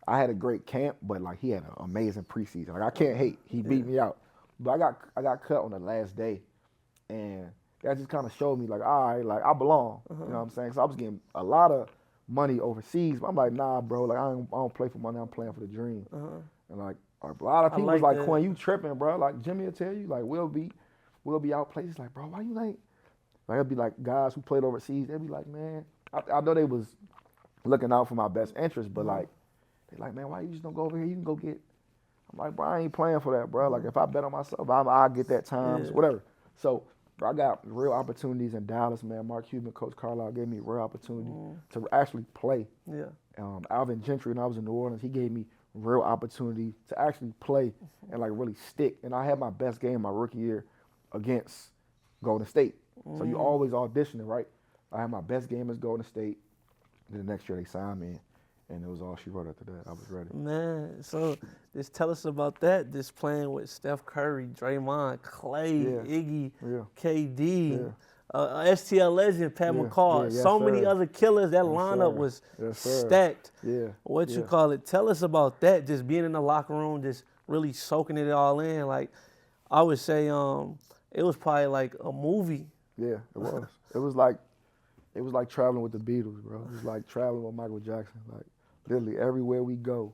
E: I had a great camp, but like he had an amazing preseason. Like, I can't hate. He beat me out. But I got cut on the last day, and that just kind of showed me like, all right, like, I belong. You know what I'm saying? So I was getting a lot of money overseas, but I'm like, nah, bro. Like, I don't play for money. I'm playing for the dream. And like a lot of people was like, Quinn, you tripping, bro? Like, Jimmy will tell you, like, we'll be out places. Like, bro, why you like it'd be like guys who played overseas. They'd be like, man, I know they was looking out for my best interest, but like, they like, man, why you just don't go over here? You can go get. I'm like, bro, I ain't playing for that, bro. Like, if I bet on myself, I'll get that times, whatever. So, bro, I got real opportunities in Dallas, man. Mark Cuban, Coach Carlisle gave me real opportunity to actually play. Yeah. Alvin Gentry, when I was in New Orleans, he gave me real opportunity to actually play and like really stick. And I had my best game my rookie year against Golden State. So you always auditioning, right? I had my best game as Golden State. Then the next year they signed me, and it was all she wrote after that. I was ready.
C: Man, so just tell us about that. Just playing with Steph Curry, Draymond, Clay, Iggy, KD, STL legend, Pat McCall. So many other killers. That lineup was stacked. What you call it? Tell us about that. Just being in the locker room, just really soaking it all in. Like, I would say, it was probably like a movie.
E: Yeah, it was. It was like traveling with the Beatles, bro. It was like traveling with Michael Jackson. Like, literally everywhere we go,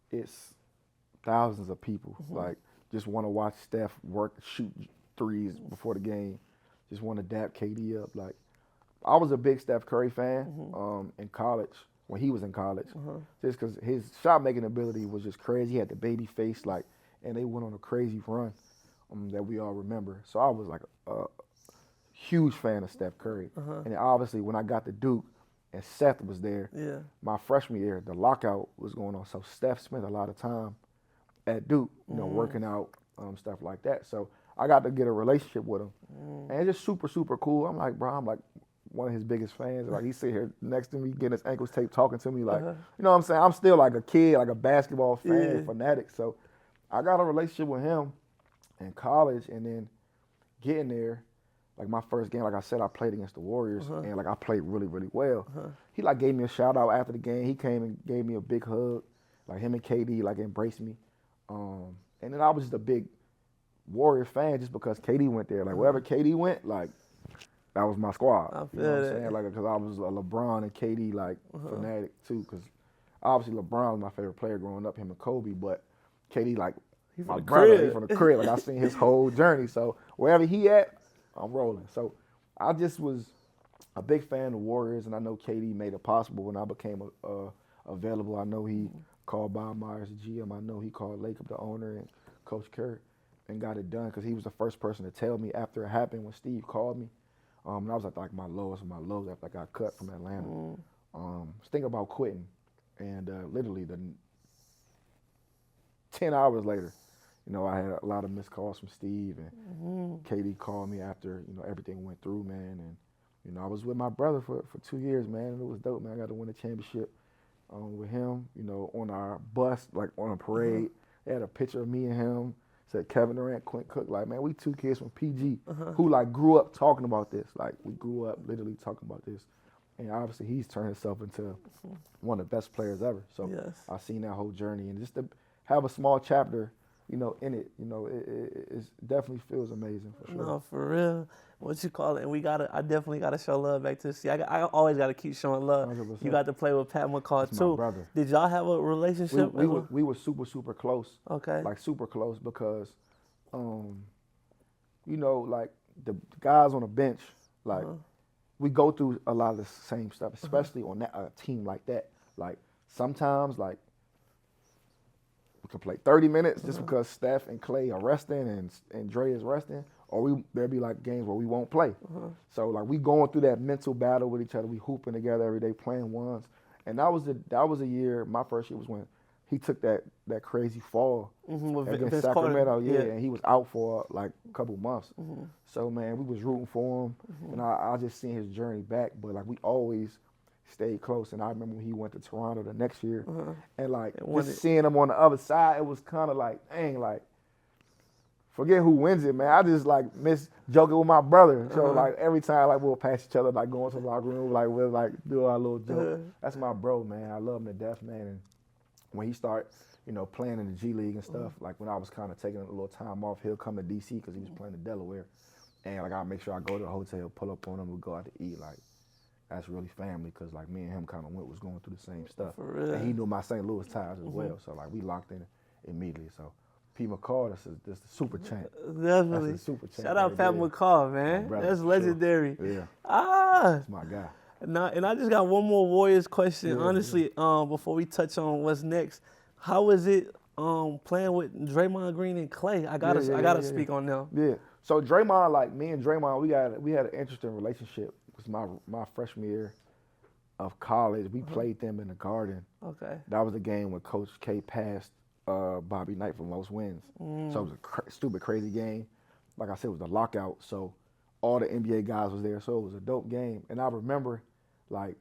E: it's thousands of people. Like, just want to watch Steph shoot threes before the game. Just want to dap KD up. Like, I was a big Steph Curry fan in college, when he was in college, just because his shot-making ability was just crazy. He had the baby face, like, and they went on a crazy run that we all remember. So I was like a huge fan of Steph Curry. And then obviously when I got to Duke and Seth was there, my freshman year, the lockout was going on. So Steph spent a lot of time at Duke, working out, stuff like that. So I got to get a relationship with him. And it's just super, super cool. I'm like, bro, I'm like one of his biggest fans. Like, he's sitting here next to me, getting his ankles taped, talking to me like, you know what I'm saying? I'm still like a kid, like a basketball fan, fanatic. So I got a relationship with him in college, and then getting there, like my first game, like I said, I played against the Warriors, and like I played really, really well. He like gave me a shout out after the game. He came and gave me a big hug. Like him and KD like embraced me. And then I was just a big Warriors fan just because KD went there. Like wherever KD went, like that was my squad.
C: I feel
E: you know what I'm
C: that.
E: saying? Like because I was a LeBron and KD like fanatic too. Because obviously LeBron was my favorite player growing up, him and Kobe. But KD like my
C: from the
E: brother,
C: crib.
E: he from the crib. Like I seen his whole journey. So wherever he at, I'm rolling. So I just was a big fan of the Warriors, and I know KD made it possible when I became available. I know he called Bob Myers, the GM. I know he called Lacob, the owner, and Coach Kerr, and got it done because he was the first person to tell me after it happened when Steve called me. And I was at like my lowest of my lows after I got cut from Atlanta. Was thinking about quitting, and literally 10 hours later, I had a lot of missed calls from Steve, and KD called me after, everything went through, man. And, I was with my brother for 2 years, man, and it was dope, man. I got to win a championship with him, on our bus, like on a parade. They had a picture of me and him, said Kevin Durant, Quinn Cook. Like, man, we two kids from PG who, like, grew up talking about this. Like, we grew up literally talking about this. And obviously he's turned himself into one of the best players ever. So I've seen that whole journey. And just to have a small chapter, in it, it definitely feels amazing for sure.
C: No, for real. What you call it? And I definitely gotta show love back to the city. I always gotta keep showing love.
E: 100%.
C: You got to play with Pat McCall
E: That's
C: too.
E: my brother.
C: Did y'all have a relationship?
E: We were super, super close.
C: Okay.
E: Like super close because, like the guys on the bench, like we go through a lot of the same stuff, especially on that team like that. Like sometimes, like we could play 30 minutes just because Steph and Clay are resting and Dre is resting, or there'll be like games where we won't play. So like we going through that mental battle with each other. We hooping together every day, playing ones. And that was a year. My first year was when he took that crazy fall against Sacramento. And he was out for like a couple months. So man, we was rooting for him, and I just seen his journey back. But like we always stayed close. And I remember when he went to Toronto the next year, and like just seeing him on the other side, it was kind of like, dang, like forget who wins it, man. I just like miss joking with my brother. So like every time like we'll pass each other, like going to the locker room, like we'll like do our little joke. That's my bro, man. I love him to death, man. And when he start, playing in the G League and stuff, like when I was kind of taking a little time off, he'll come to DC because he was playing in Delaware, and like I'll make sure I go to the hotel, pull up on him, we go out to eat. Like that's really family because like me and him kind of was going through the same stuff,
C: For real.
E: and he knew my St. Louis ties as well. So like we locked in immediately. So P. McCall, that's the super champ.
C: Definitely.
E: That's the super champ.
C: Shout out
E: right
C: Pat
E: there.
C: McCall, man.
E: brother,
C: That's
E: for
C: legendary.
E: Sure. Yeah,
C: That's
E: my guy.
C: And I just got one more Warriors question, honestly, before we touch on what's next. How was it playing with Draymond Green and Clay? I gotta speak on them.
E: Yeah. So Draymond, like me and Draymond, we had an interesting relationship. It was my freshman year of college. We played them in the Garden.
C: Okay.
E: That was a game when Coach K passed Bobby Knight for most wins. So it was a stupid, crazy game. Like I said, it was a lockout. So all the NBA guys was there. So it was a dope game. And I remember, like,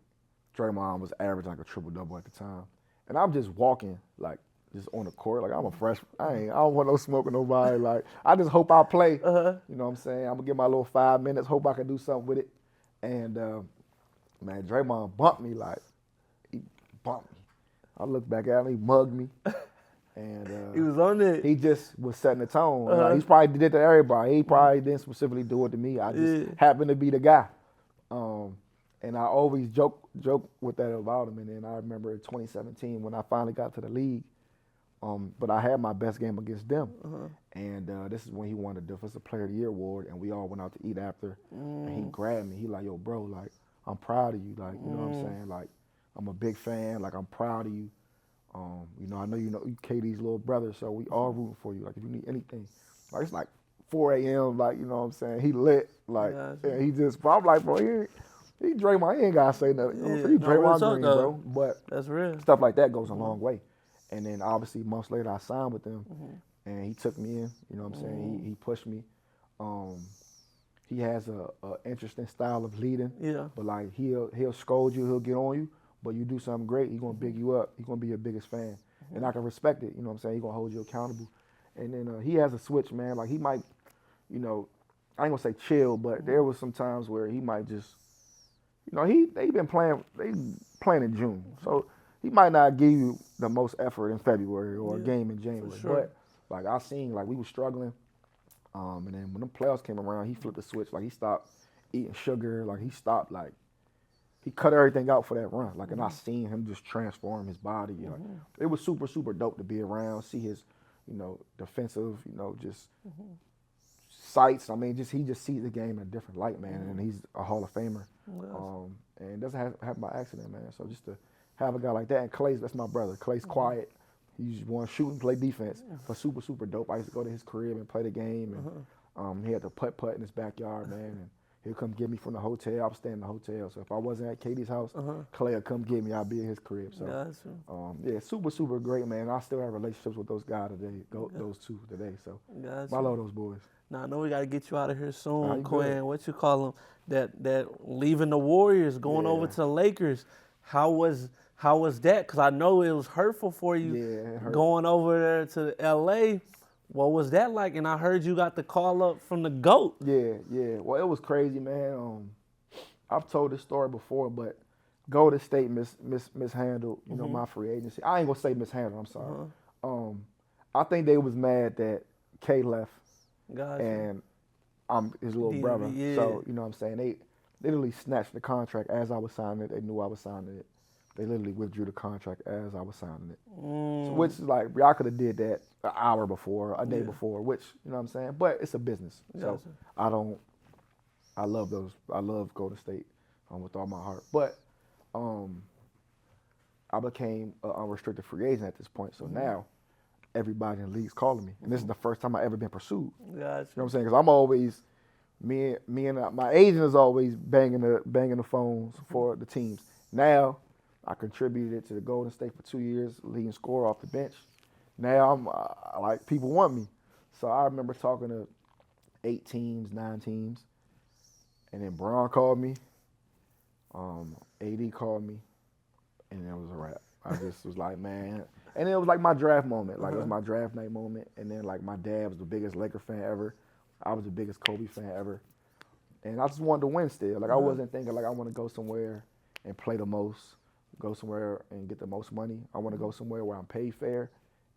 E: Draymond was averaging like a triple-double at the time. And I'm just walking, like, just on the court. Like, I'm a freshman. I don't want no smoke with nobody. Like, I just hope I play. You know what I'm saying? I'm going to get my little 5 minutes, hope I can do something with it. And, man, Draymond bumped me. Like, he bumped me. I looked back at him. He mugged me. And
C: He was on it.
E: he just was setting the tone. Like, he probably did it to everybody. He probably didn't specifically do it to me. I just happened to be the guy. And I always joke with that about him. And then I remember in 2017 when I finally got to the league, but I had my best game against them. And this is when he won the Defensive Player of the Year award, and we all went out to eat after. And he grabbed me. He like, yo, bro, like, I'm proud of you. Like, you know what I'm saying? Like, I'm a big fan. Like, I'm proud of you. I know you KD's little brother, so we all rooting for you. Like, if you need anything. Like, it's like 4 a.m. Like, you know what I'm saying? He lit. Like,
C: Gotcha.
E: and he just, but I'm like, bro, he Draymond, he ain't got to say nothing. You know what I'm saying? He
C: No, real
E: Draymond
C: talk,
E: Green,
C: though.
E: bro. But
C: That's real.
E: stuff like that goes a long way. And then obviously months later I signed with them, and he took me in. You know what I'm saying? He pushed me. He has a interesting style of leading.
C: Yeah.
E: But like he'll scold you, he'll get on you. But you do something great, he's gonna big you up. He's gonna be your biggest fan, and I can respect it. You know what I'm saying? He's gonna hold you accountable. And then he has a switch, man. Like he might, you know, I ain't gonna say chill, but there was some times where he might just, you know, they playing in June, so he might not give you the most effort in February or a game in January.
C: sure.
E: But like I seen, like we were struggling, and then when the playoffs came around, he flipped the switch. Like he stopped eating sugar. Like he stopped like. He cut everything out for that run. Like, and I seen him just transform his body. Like, it was super, super dope to be around, see his, you know, defensive, you know, just sights. I mean, he just sees the game in a different light, man. And he's a Hall of Famer. And it doesn't happen by accident, man. So just to have a guy like that, and Clay's, that's my brother. Clay's quiet. He just want to shoot and play defense. But super, super dope. I used to go to his crib and play the game. And he had the putt-putt in his backyard, man. And he'll come get me from the hotel. I was staying in the hotel. So if I wasn't at Katie's house, Clay would come get me. I'd be at his crib. So, yeah, super, super great, man. I still have relationships with those guys today, those two today. So, I love those boys.
C: Now, I know we got to get you out of here soon,
E: you
C: Quinn.
E: good.
C: What you call them? That leaving the Warriors, going over to the Lakers. How was that? Because I know it was hurtful for you
E: Yeah, it hurt.
C: going over there to L.A. What was that like? And I heard you got the call up from the GOAT.
E: Yeah. Well, it was crazy, man. I've told this story before, but Golden State mishandled, you know, my free agency. I ain't gonna say mishandled. I'm sorry. I think they was mad that K left,
C: Gotcha.
E: and I'm his little brother.
C: Yeah.
E: So you know what I'm saying? They literally snatched the contract as I was signing it. They knew I was signing it. They literally withdrew the contract as I was signing it. So, which is like, y'all could have did that an hour before, a day before, which, you know what I'm saying? But it's a business. So I love Golden State with all my heart. But I became an unrestricted free agent at this point. So now everybody in the league's calling me. And this is the first time I ever been pursued.
C: Gotcha.
E: You know what I'm saying? Because I'm always, me and my agent is always banging the phones for the teams. Now, I contributed to the Golden State for 2 years, leading scorer off the bench. Now I'm like, people want me. So I remember talking to 8 teams, 9 teams, and then Braun called me, AD called me, and it was a wrap. I just was like, man. And it was like my draft moment. Like it was my draft night moment. And then like my dad was the biggest Laker fan ever. I was the biggest Kobe fan ever. And I just wanted to win still. Like I wasn't thinking like I want to go somewhere and play the most. Go somewhere and get the most money. I want to go somewhere where I'm paid fair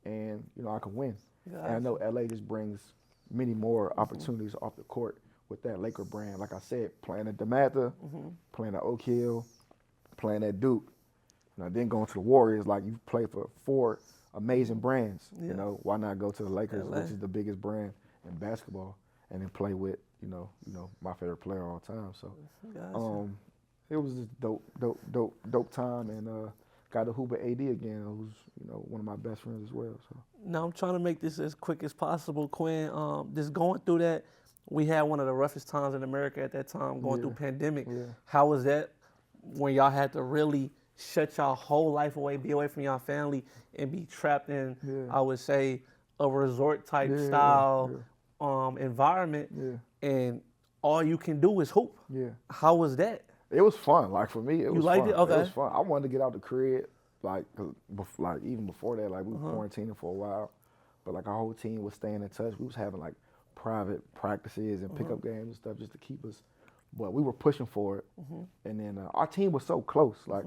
E: and, you know, I can win. And I know LA just brings many more opportunities off the court with that Laker brand. Like I said, playing at DeMatha, playing at Oak Hill, playing at Duke. You know, then going to the Warriors, like you play for 4 amazing brands. You know, why not go to the Lakers, which is the biggest brand in basketball, and then play with, you know, my favorite player of all time. So, it was just dope time, and got to hoop with AD again, who's, you know, one of my best friends as well. So
C: Now I'm trying to make this as quick as possible, Quinn. Just going through that, we had one of the roughest times in America at that time, going through pandemic. How was that when y'all had to really shut y'all whole life away, be away from y'all family, and be trapped in, I would say, a resort type style environment, and all you can do is hoop? How was that?
E: it was fun. Like for me, it was
C: liked
E: fun.
C: it? Okay.
E: It was fun. I wanted to get out the crib, like even before that, like we were quarantining for a while, but like our whole team was staying in touch. We was having like private practices and pickup games and stuff just to keep us. But we were pushing for it, and then our team was so close. Like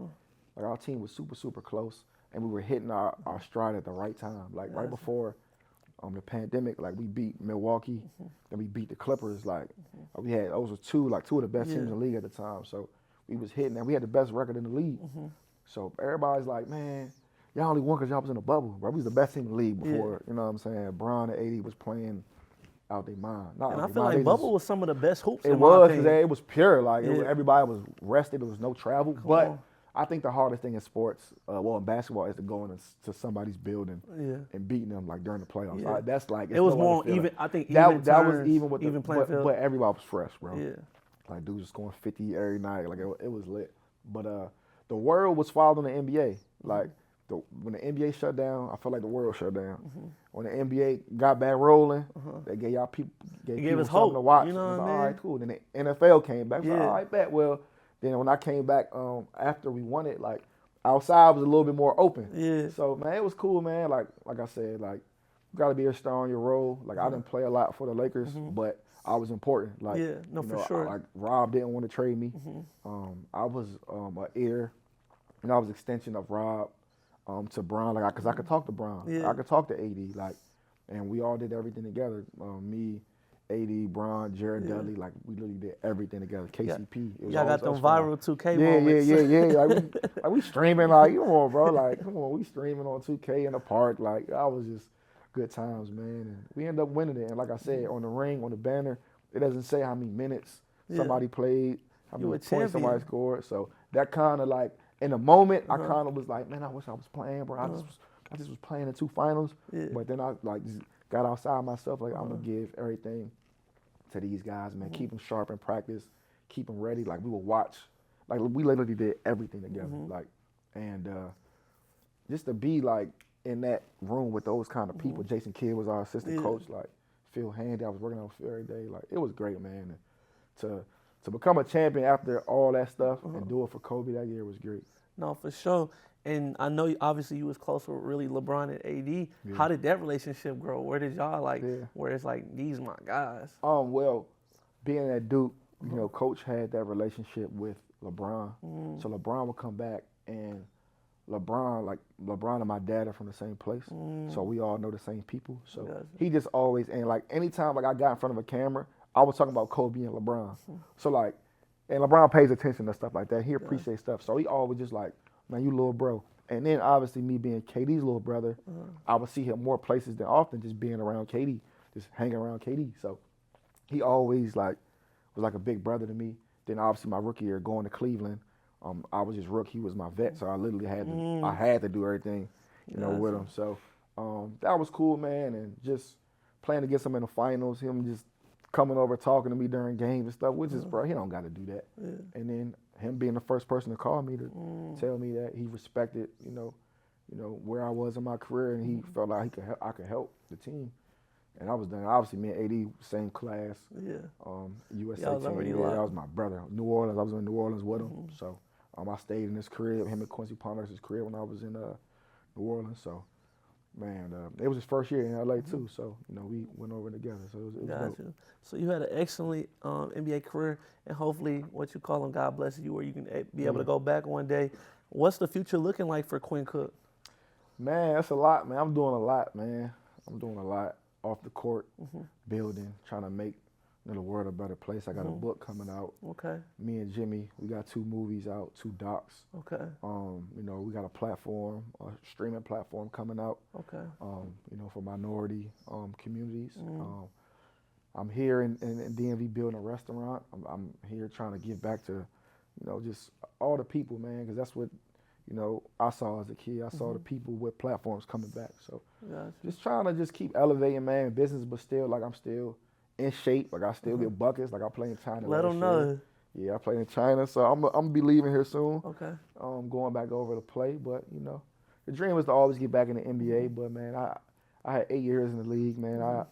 E: our team was super, super close, and we were hitting our stride at the right time. Like right before the pandemic, like we beat Milwaukee, then we beat the Clippers. Like we had those were two of the best teams in the league at the time. So we was hitting, and we had the best record in the league. So everybody's like, man, y'all only won because y'all was in a bubble. Bro, we was the best team in the league before. You know what I'm saying? Bron and AD was playing out their mind.
C: And I feel like bubble was some of the best hoops.
E: It was, because it was pure. Like everybody was rested. There was no travel. But I think the hardest thing in sports, well, in basketball, is to go into somebody's building and beating them like during the playoffs.
C: Yeah.
E: That's like
C: It was
E: no other
C: more
E: feeling.
C: even. I think
E: that
C: even
E: that was
C: turns,
E: even with
C: even
E: the
C: playing field.
E: but everybody was fresh, bro.
C: Yeah.
E: Like dudes just going 50 every night. Like it was lit. But the world was following the NBA. Like when the NBA shut down, I felt like the world shut down. When the NBA got back rolling, they gave y'all people
C: gave us
E: something
C: hope,
E: to watch.
C: you know
E: It was
C: what I
E: like, all right,
C: mean?
E: cool. Then the NFL came back.
C: Yeah.
E: All right, bet. Well, then when I came back after we won it, like outside was a little bit more open.
C: Yeah.
E: So man, it was cool, man. Like I said, like you gotta be a star on your role. Like I didn't play a lot for the Lakers, but I was important. Like
C: Yeah, no,
E: you
C: for
E: know,
C: sure.
E: like Rob didn't want to trade me. I was an heir, and I was extension of Rob to Bron. Like cause I could talk to Bron.
C: Yeah.
E: I could talk to AD. Like, and we all did everything together. Me, AD, Bron, Jared Dudley. Like we literally did everything together. KCP. It was
C: Y'all got
E: always
C: them
E: us five.
C: viral 2K
E: Yeah,
C: moments.
E: yeah. Like we streaming, like, come on, bro. Like, come on, we streaming on 2K in the park. Like, I was just good times, man. And we ended up winning it. And like I said, on the ring, on the banner, it doesn't say how many minutes somebody played, how
C: You
E: many
C: a
E: points
C: champion.
E: somebody scored. So that kind of like, in the moment, I kind of was like, man, I wish I was playing, bro. I just was playing the 2 finals.
C: Yeah.
E: But then I like just got outside myself. Like, I'm going to give everything to these guys, man. Keep them sharp in practice. Keep them ready. Like, we will watch. Like, we literally did everything together. Like, and just to be, like, in that room with those kind of people. Jason Kidd was our assistant coach. Like, Phil Handy, I was working on Phil every day. Like, it was great, man. And to become a champion after all that stuff and do it for Kobe that year was great.
C: No, for sure. And I know obviously you was close with really LeBron and AD. How did that relationship grow? Where did y'all where it's like, these my guys?
E: Well, being at Duke, you know, Coach had that relationship with LeBron. So LeBron would come back, and LeBron and my dad are from the same place. So we all know the same people. So
C: Gotcha.
E: he just always, and like anytime like I got in front of a camera, I was talking about Kobe and LeBron. So like, and LeBron pays attention to stuff like that. He appreciates stuff. So he always just like, man, you little bro. And then obviously me being KD's little brother, I would see him more places than often just being around KD, just hanging around KD. So he always like was like a big brother to me. Then obviously my rookie year going to Cleveland, I was just rookie. He was my vet, so I literally had to do everything, you know, with him. So that was cool, man. And just playing against him in the finals, him just coming over talking to me during games and stuff, which is, bro, he don't got to do that. And then him being the first person to call me to tell me that he respected, you know, where I was in my career, and he felt like I could help the team. And I was done. Obviously, me and AD, same class.
C: Yeah.
E: USA
C: Y'all was
E: team.
C: already
E: Yeah,
C: locked.
E: that was my brother. New Orleans. I was in New Orleans with him. So I stayed in his crib, him and Quincy Ponder's crib when I was in New Orleans. So, man, it was his first year in LA too. So, you know, we went over together. So it was dope.
C: Gotcha. So you had an excellent NBA career, and hopefully, what you call them, God bless you, where you can be able to go back one day. What's the future looking like for Quinn Cook?
E: Man, that's a lot, man. I'm doing a lot, man. I'm doing a lot off the court, building, trying to make the world a better place. I got a book coming out.
C: Okay.
E: Me and Jimmy, we got 2 movies out, 2 docs.
C: Okay.
E: You know, we got a platform, a streaming platform coming out.
C: Okay.
E: You know, for minority communities. I'm here in DMV building a restaurant. I'm here trying to give back to, you know, just all the people, man, because that's what, you know, I saw as a kid. I saw the people with platforms coming back. So
C: Gotcha.
E: just trying to just keep elevating, man, in business, but still, like, I'm still in shape. Like, I still get buckets. Like, I play in China.
C: Let them know.
E: Yeah, I play in China. So I'm gonna be leaving here soon.
C: Okay.
E: Going back over to play. But, you know, the dream was to always get back in the NBA. But, man, I had 8 years in the league, man.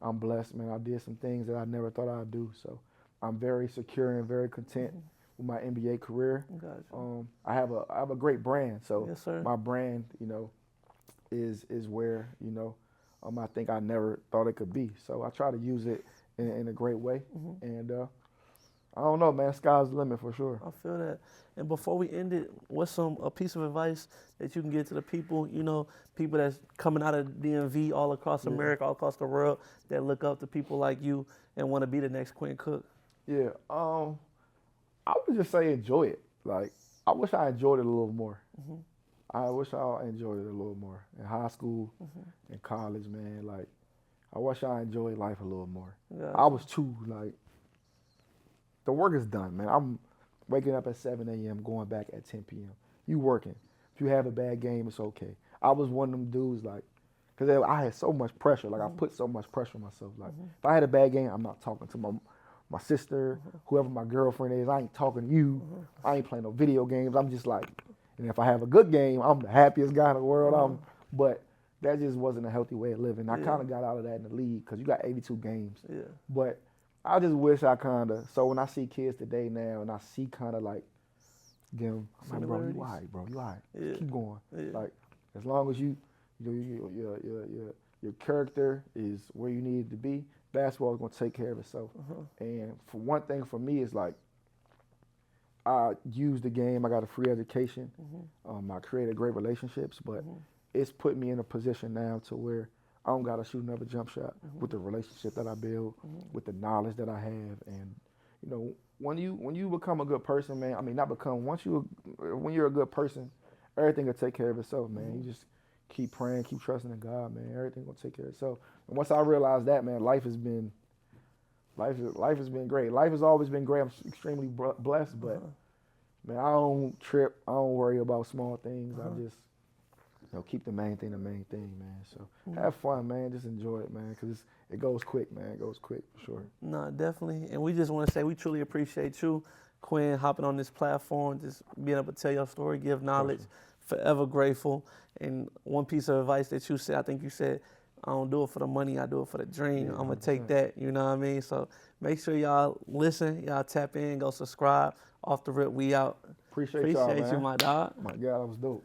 E: I'm blessed, man. I did some things that I never thought I'd do. So I'm very secure and very content with my NBA career.
C: Gotcha.
E: I have a great brand. So
C: Yes, sir.
E: my brand, you know, is where, you know, I think I never thought it could be. So I try to use it in a great way. And I don't know, man. Sky's the limit for sure.
C: I feel that. And before we end it, what's a piece of advice that you can give to the people, you know, people that's coming out of DMV all across America, all across the world, that look up to people like you and want to be the next Quinn Cook?
E: Yeah. I would just say enjoy it. Like, I wish I enjoyed it a little more. I wish I enjoyed it a little more. In high school, in college, man, like, I wish I enjoyed life a little more.
C: Gotcha.
E: I was too, like, the work is done, man. waking up at 7 a.m., going back at 10 p.m. You working. If you have a bad game, it's okay. I was one of them dudes, like, because I had so much pressure. Like, I put so much pressure on myself. Like, if I had a bad game, I'm not talking to my sister, whoever my girlfriend is. I ain't talking to you. I ain't playing no video games. I'm just like, and if I have a good game, I'm the happiest guy in the world. But that just wasn't a healthy way of living. I kind of got out of that in the league because you got 82 games. Yeah. But I just wish I kind of, so when I see kids today now and I see kind of like them, I'm like, bro, you all right, bro, you all right. Yeah. Keep going. Yeah. Like, as long as your character is where you need it to be, basketball is going to take care of itself. And for one thing for me is like, I use the game, I got a free education, I created great relationships, but it's put me in a position now to where I don't gotta shoot another jump shot with the relationship that I build, with the knowledge that I have, and you know, when you become a good person, man. I mean, not become. When you're a good person, everything will take care of itself, man. You just keep praying, keep trusting in God, man. Everything will take care of itself. And once I realized that, man, life has been great. Life has always been great. I'm extremely blessed, but man, I don't trip. I don't worry about small things. I just keep the main thing, man. So have fun, man. Just enjoy it, man, because it goes quick, man. It goes quick, for sure.
C: No, definitely. And we just want to say we truly appreciate you, Quinn, hopping on this platform, just being able to tell your story, give knowledge. Forever grateful. And one piece of advice that you said, I think you said, I don't do it for the money, I do it for the dream. I'm going to take that, you know what I mean? So make sure y'all listen, y'all tap in, go subscribe. Off the rip, we out.
E: Appreciate y'all, man.
C: You, my dog.
E: My God, that was dope.